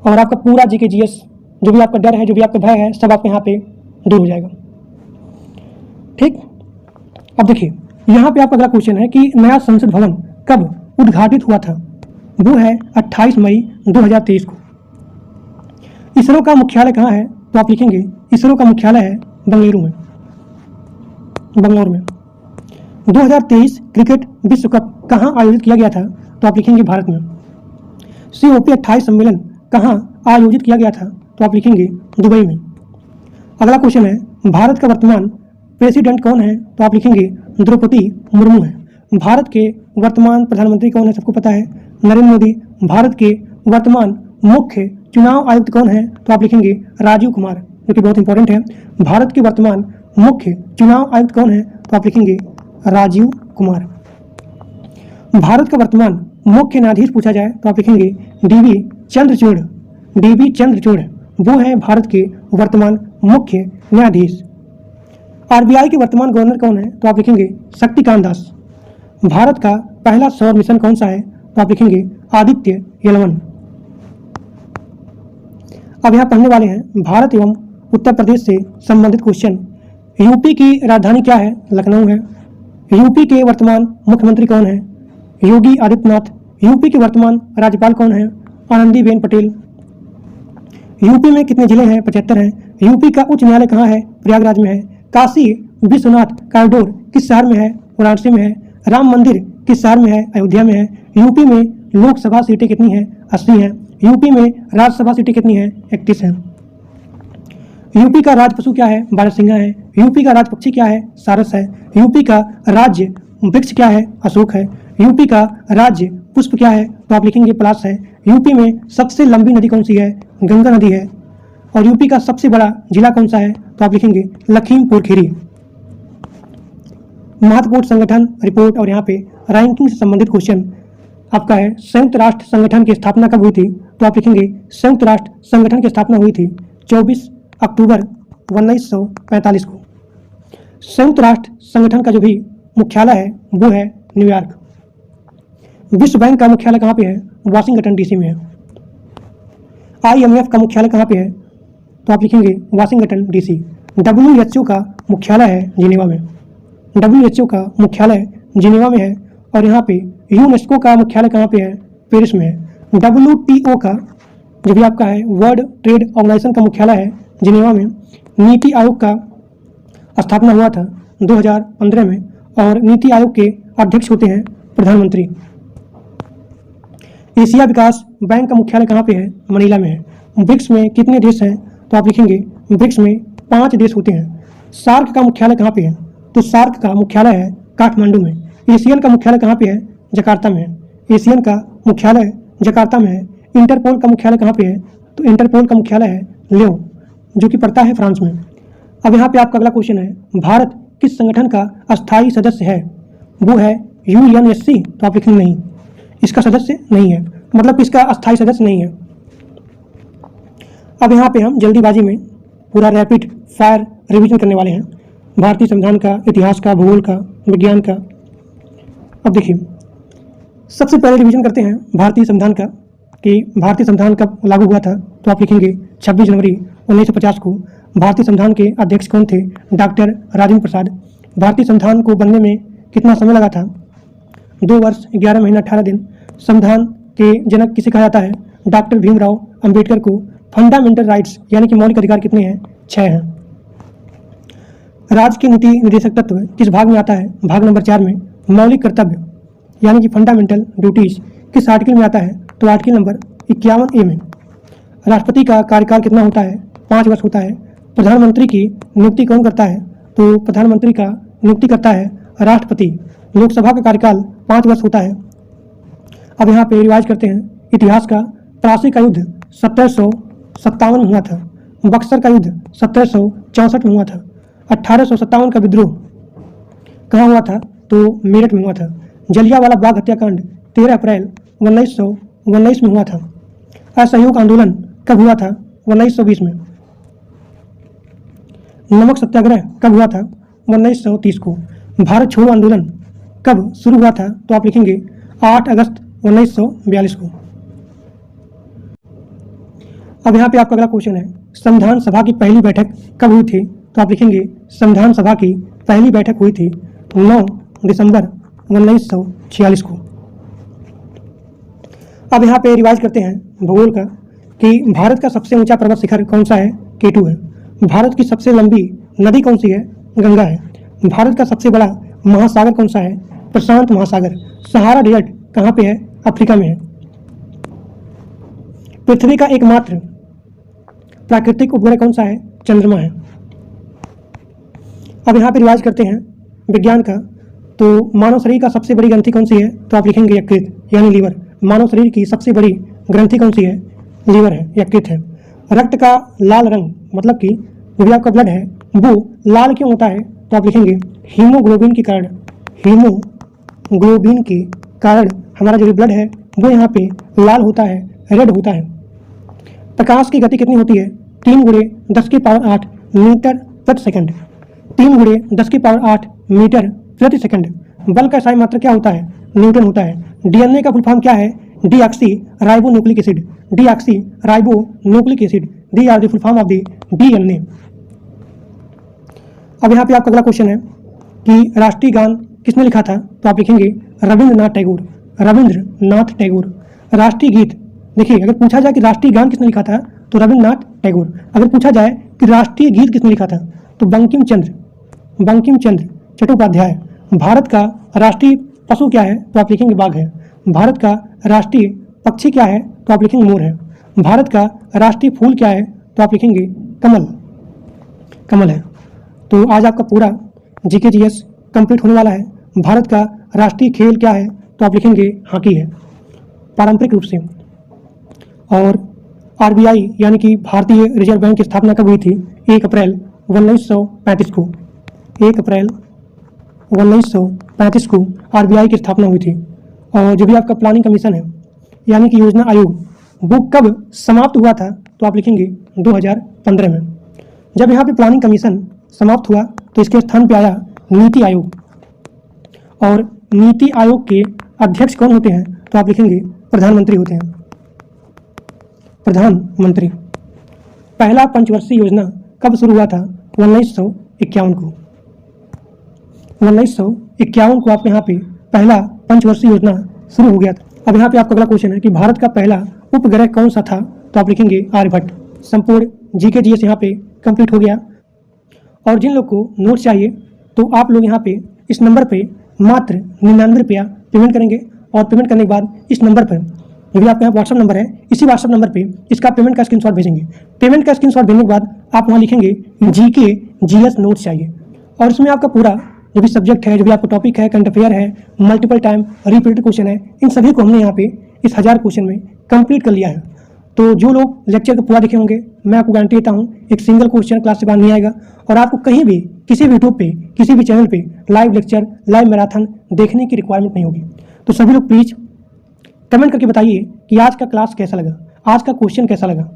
और आपका पूरा जीके जीएस, जो भी आपका डर है, जो भी आपका भय है, सब आपके यहाँ पे दूर हो जाएगा, ठीक। अब देखिए यहाँ पे आपका अगला क्वेश्चन है कि नया संसद भवन कब उद्घाटित हुआ था। वो है 28 मई 2023 को। इसरो का मुख्यालय कहाँ है, तो आप लिखेंगे इसरो का मुख्यालय है बेंगलुरु में, बंगलौर में। 2023 क्रिकेट विश्व कप कहाँ आयोजित किया गया था, तो आप लिखेंगे भारत में। COP 28 सम्मेलन कहाँ आयोजित किया गया था, तो आप लिखेंगे दुबई में। अगला क्वेश्चन है भारत का वर्तमान प्रेसिडेंट कौन है, तो आप लिखेंगे द्रौपदी मुर्मू है। भारत के वर्तमान प्रधानमंत्री कौन है, सबको पता है, नरेंद्र मोदी। भारत के वर्तमान मुख्य चुनाव आयुक्त कौन है, तो आप लिखेंगे राजीव कुमार, जो कि बहुत इंपॉर्टेंट है। भारत के वर्तमान मुख्य चुनाव आयुक्त कौन है, तो आप लिखेंगे राजीव कुमार। भारत का वर्तमान मुख्य न्यायाधीश पूछा जाए तो आप लिखेंगे DV चंद्रचूड़। DV चंद्रचूड़ वो है भारत के वर्तमान मुख्य न्यायाधीश। RBI के वर्तमान गवर्नर कौन है, तो आप लिखेंगे शक्तिकांत दास। भारत का पहला सौर मिशन कौन सा है, तो आप लिखेंगे आदित्य एल1। अब यहाँ पढ़ने वाले हैं भारत एवं उत्तर प्रदेश से संबंधित क्वेश्चन। यूपी की राजधानी क्या है, लखनऊ है। यूपी के वर्तमान मुख्यमंत्री कौन है, योगी आदित्यनाथ। यूपी के वर्तमान राज्यपाल कौन है, आनंदीबेन पटेल। यूपी में कितने जिले हैं, 75 हैं। यूपी का उच्च न्यायालय कहाँ है, प्रयागराज में है। काशी विश्वनाथ कॉरिडोर किस शहर में है, वाराणसी में है। राम मंदिर किस शहर में है, अयोध्या में है। यूपी में लोकसभा सीटें कितनी हैं, 80 हैं। यूपी में राज्यसभा सीटें कितनी हैं, 31 हैं। यूपी का राज पशु क्या है, बारहसिंगा है। यूपी का राज पक्षी क्या है, सारस है। यूपी का राज्य वृक्ष क्या है, अशोक है। यूपी का राज्य पुष्प क्या है, तो आप लिखेंगे पलाश है। यूपी में सबसे लंबी नदी कौन सी है, गंगा नदी है। और यूपी का सबसे बड़ा जिला कौन सा है, तो आप लिखेंगे लखीमपुर खीरी। महत्वपूर्ण संगठन रिपोर्ट और यहाँ पे रैंकिंग से संबंधित क्वेश्चन आपका है संयुक्त राष्ट्र संगठन की स्थापना कब हुई थी, तो आप लिखेंगे संयुक्त राष्ट्र संगठन की स्थापना हुई थी 24 अक्टूबर 1945 को। संयुक्त राष्ट्र संगठन का जो भी मुख्यालय है वो है न्यूयॉर्क। विश्व बैंक का मुख्यालय कहाँ पे है, वाशिंगटन DC में है। IMF का मुख्यालय कहाँ पे है, तो आप लिखेंगे वाशिंगटन DC। WHO का मुख्यालय है जिनेवा में। WHO का मुख्यालय जिनेवा में है। और यहाँ पे यूनेस्को का मुख्यालय कहाँ पे है, पेरिस में है। WTO का जो भी आपका है वर्ल्ड ट्रेड ऑर्गेनाइजेशन का मुख्यालय है जिनेवा में। नीति आयोग का स्थापना हुआ था 2015 में और नीति आयोग के अध्यक्ष होते हैं प्रधानमंत्री। एशिया विकास बैंक का मुख्यालय कहाँ पे है, मनीला में है। ब्रिक्स में कितने देश हैं, तो आप लिखेंगे ब्रिक्स में 5 देश होते हैं। सार्क का मुख्यालय कहाँ पे है, तो सार्क का मुख्यालय है काठमांडू में। एशियन का मुख्यालय कहाँ पे है, जकार्ता में है। एशियन का मुख्यालय जकार्ता में है। इंटरपोल का मुख्यालय कहाँ पे है, तो इंटरपोल का मुख्यालय है लियो, जो कि पड़ता है फ्रांस में। अब यहाँ पे आपका अगला क्वेश्चन है भारत किस संगठन का अस्थायी सदस्य है, वो है UNSC। तो आप लिखेंगे नहीं, इसका सदस्य नहीं है, मतलब इसका अस्थायी सदस्य नहीं है। अब यहाँ पे हम जल्दीबाजी में पूरा रैपिड फायर रिवीजन करने वाले हैं भारतीय संविधान का, इतिहास का, भूगोल का, विज्ञान का। अब देखिए सबसे पहले रिवीजन करते हैं भारतीय संविधान का कि भारतीय संविधान कब लागू हुआ था, तो आप लिखेंगे 26 जनवरी 1950 को। भारतीय संविधान के अध्यक्ष कौन थे, डॉक्टर राजेंद्र प्रसाद। भारतीय संविधान को बनने में कितना समय लगा था, 2 वर्ष 11 महीना 18 दिन। संविधान के जनक किसे कहा जाता है, डॉक्टर भीमराव अंबेडकर को। फंडामेंटल राइट्स यानी कि मौलिक अधिकार कितने हैं, 6 हैं। राज्य के नीति निर्देशक तत्व किस भाग में आता है, भाग नंबर 4 में। मौलिक कर्तव्य यानी कि फंडामेंटल ड्यूटीज किस आर्टिकल में आता है, तो आर्टिकल नंबर 51A में। राष्ट्रपति का कार्यकाल कितना होता है, 5 वर्ष होता है। प्रधानमंत्री की नियुक्ति कौन करता है, तो प्रधानमंत्री का नियुक्ति करता है राष्ट्रपति। लोकसभा का कार्यकाल 5 वर्ष होता है। अब यहाँ पे रिवाइज करते हैं इतिहास का। प्लासी का युद्ध 1757 में हुआ था। बक्सर का युद्ध 1764 में हुआ था। 1857 का विद्रोह कहाँ हुआ था? तो मेरठ में हुआ था। जलियांवाला बाग हत्याकांड 13 अप्रैल 1919 में हुआ था। असहयोग आंदोलन कब हुआ था? 1920 में। नमक सत्याग्रह कब हुआ था? 1930 को। भारत छोड़ो आंदोलन कब शुरू हुआ था? तो आप लिखेंगे 8 अगस्त 1942 को। अब यहाँ पे आपका अगला क्वेश्चन है, संविधान सभा की पहली बैठक कब हुई थी? तो आप लिखेंगे संविधान सभा की पहली बैठक हुई थी 9 दिसंबर 1946 को। अब यहाँ पे रिवाइज करते हैं भूगोल का कि भारत का सबसे ऊंचा पर्वत शिखर कौन सा है? केटू है। भारत की सबसे लंबी नदी कौन सी है? गंगा है। भारत का सबसे बड़ा महासागर कौन सा है? प्रशांत महासागर। सहारा डेजर्ट कहाँ पे है? अफ्रीका में है। पृथ्वी का एकमात्र प्राकृतिक उपग्रह कौन सा है? चंद्रमा है। अब यहाँ पे रिवाइज करते हैं विज्ञान का, तो मानव शरीर का सबसे बड़ी ग्रंथि कौन सी है? तो आप लिखेंगे यकृत यानी लीवर। मानव शरीर की सबसे बड़ी ग्रंथि कौन सी है? लीवर है, यकृत है। रक्त का लाल रंग मतलब कि जो भी आपका ब्लड है वो लाल क्यों होता है? तो आप लिखेंगे हीमोग्लोबिन के कारण। हीमोग्लोबिन के कारण हमारा जो भी ब्लड है वो यहाँ पे लाल होता है, रेड होता है। प्रकाश की गति कितनी होती है? 3 × 10⁸ मीटर प्रति सेकंड। 3 × 10⁸ मीटर प्रति सेकंड। बल का इकाई मात्रक क्या होता है? न्यूटन होता है। डीएनए का फुल फॉर्म क्या है? Deoxyribonucleic acid. Deoxyribonucleic acid, the are the full form of the DNA. अब यहाँ पे आपका अगला क्वेश्चन है कि राष्ट्रीय गान किसने लिखा था? तो आप लिखेंगे रविंद्रनाथ टैगोर। रविंद्रनाथ टैगोर। राष्ट्रीय गीत, देखिए अगर पूछा जाए कि राष्ट्रीय गान किसने लिखा था तो रविंद्रनाथ टैगोर। अगर पूछा जाए कि राष्ट्रीय गीत किसने लिखा था तो बंकिम चंद्र चट्टोपाध्याय। भारत का राष्ट्रीय पशु क्या है? तो आप लिखेंगे बाघ है। भारत का राष्ट्रीय पक्षी क्या है? तो आप लिखेंगे मोर है। भारत का राष्ट्रीय फूल क्या है? तो आप लिखेंगे कमल है। तो आज आपका पूरा जीके जीएस कंप्लीट होने वाला है। भारत का राष्ट्रीय खेल क्या है? तो आप लिखेंगे हॉकी है पारंपरिक रूप से। और आरबीआई यानी कि भारतीय रिजर्व बैंक की स्थापना कब हुई थी? 1 अप्रैल 1935 को। 1 अप्रैल 1935 को आरबीआई की स्थापना हुई थी। और जो भी आपका प्लानिंग कमीशन है यानी कि योजना आयोग वो कब समाप्त हुआ था? तो आप लिखेंगे 2015 में। जब यहाँ पे प्लानिंग कमीशन समाप्त हुआ तो इसके स्थान पे आया नीति आयोग। और नीति आयोग के अध्यक्ष कौन होते हैं? तो आप लिखेंगे प्रधानमंत्री होते हैं। प्रधानमंत्री। पहला पंचवर्षीय योजना कब शुरू हुआ था? 1951 को। 1951 को आपके यहाँ पे पहला पंचवर्षीय योजना शुरू हो गया था। अब यहाँ पे आपका अगला क्वेश्चन है कि भारत का पहला उपग्रह कौन सा था? तो आप लिखेंगे आर्यभट्ट। संपूर्ण जीके जीएस यहाँ पे कंप्लीट हो गया। और जिन लोग को नोट चाहिए तो आप लोग यहाँ पे इस नंबर पे मात्र 99 रुपया पेमेंट करेंगे। और पेमेंट करने के बाद इस नंबर पर जो भी आपके यहाँ व्हाट्सअप नंबर है इसी व्हाट्सअप नंबर पे इसका पेमेंट का स्क्रीनशॉट भेजेंगे। पेमेंट का स्क्रीनशॉट भेजने के बाद आप वहाँ लिखेंगे जीके जीएस नोट चाहिए। और इसमें आपका पूरा जो भी सब्जेक्ट है, जो भी आपका टॉपिक है, करंट अफेयर है, मल्टीपल टाइम रिपीटेड क्वेश्चन है, इन सभी को हमने यहाँ पे इस 1000 क्वेश्चन में कंप्लीट कर लिया है। तो जो लोग लेक्चर को पूरा देखे होंगे मैं आपको गारंटी देता हूँ एक सिंगल क्वेश्चन क्लास से बाहर नहीं आएगा। और आपको कहीं भी किसी भी यूट्यूब पे किसी भी चैनल पे लाइव लेक्चर, लाइव मैराथन देखने की रिक्वायरमेंट नहीं होगी। तो सभी लोग प्लीज़ कमेंट करके बताइए कि आज का क्लास कैसा लगा, आज का क्वेश्चन कैसा लगा।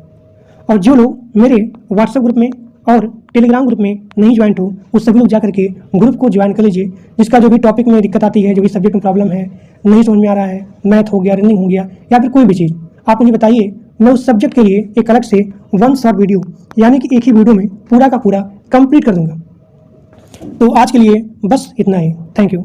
और जो लोग मेरे व्हाट्सएप ग्रुप में और टेलीग्राम ग्रुप में नहीं ज्वाइन हो वो सभी लोग जा करके ग्रुप को ज्वाइन कर लीजिए। जिसका जो भी टॉपिक में दिक्कत आती है, जो भी सब्जेक्ट में प्रॉब्लम है, नहीं समझ में आ रहा है, मैथ हो गया, रनिंग हो गया या फिर कोई भी चीज़, आप मुझे बताइए। मैं उस सब्जेक्ट के लिए एक अलग से 1 शॉर्ट वीडियो यानी कि एक ही वीडियो में पूरा का पूरा कंप्लीट कर दूंगा। तो आज के लिए बस इतना ही। Thank you.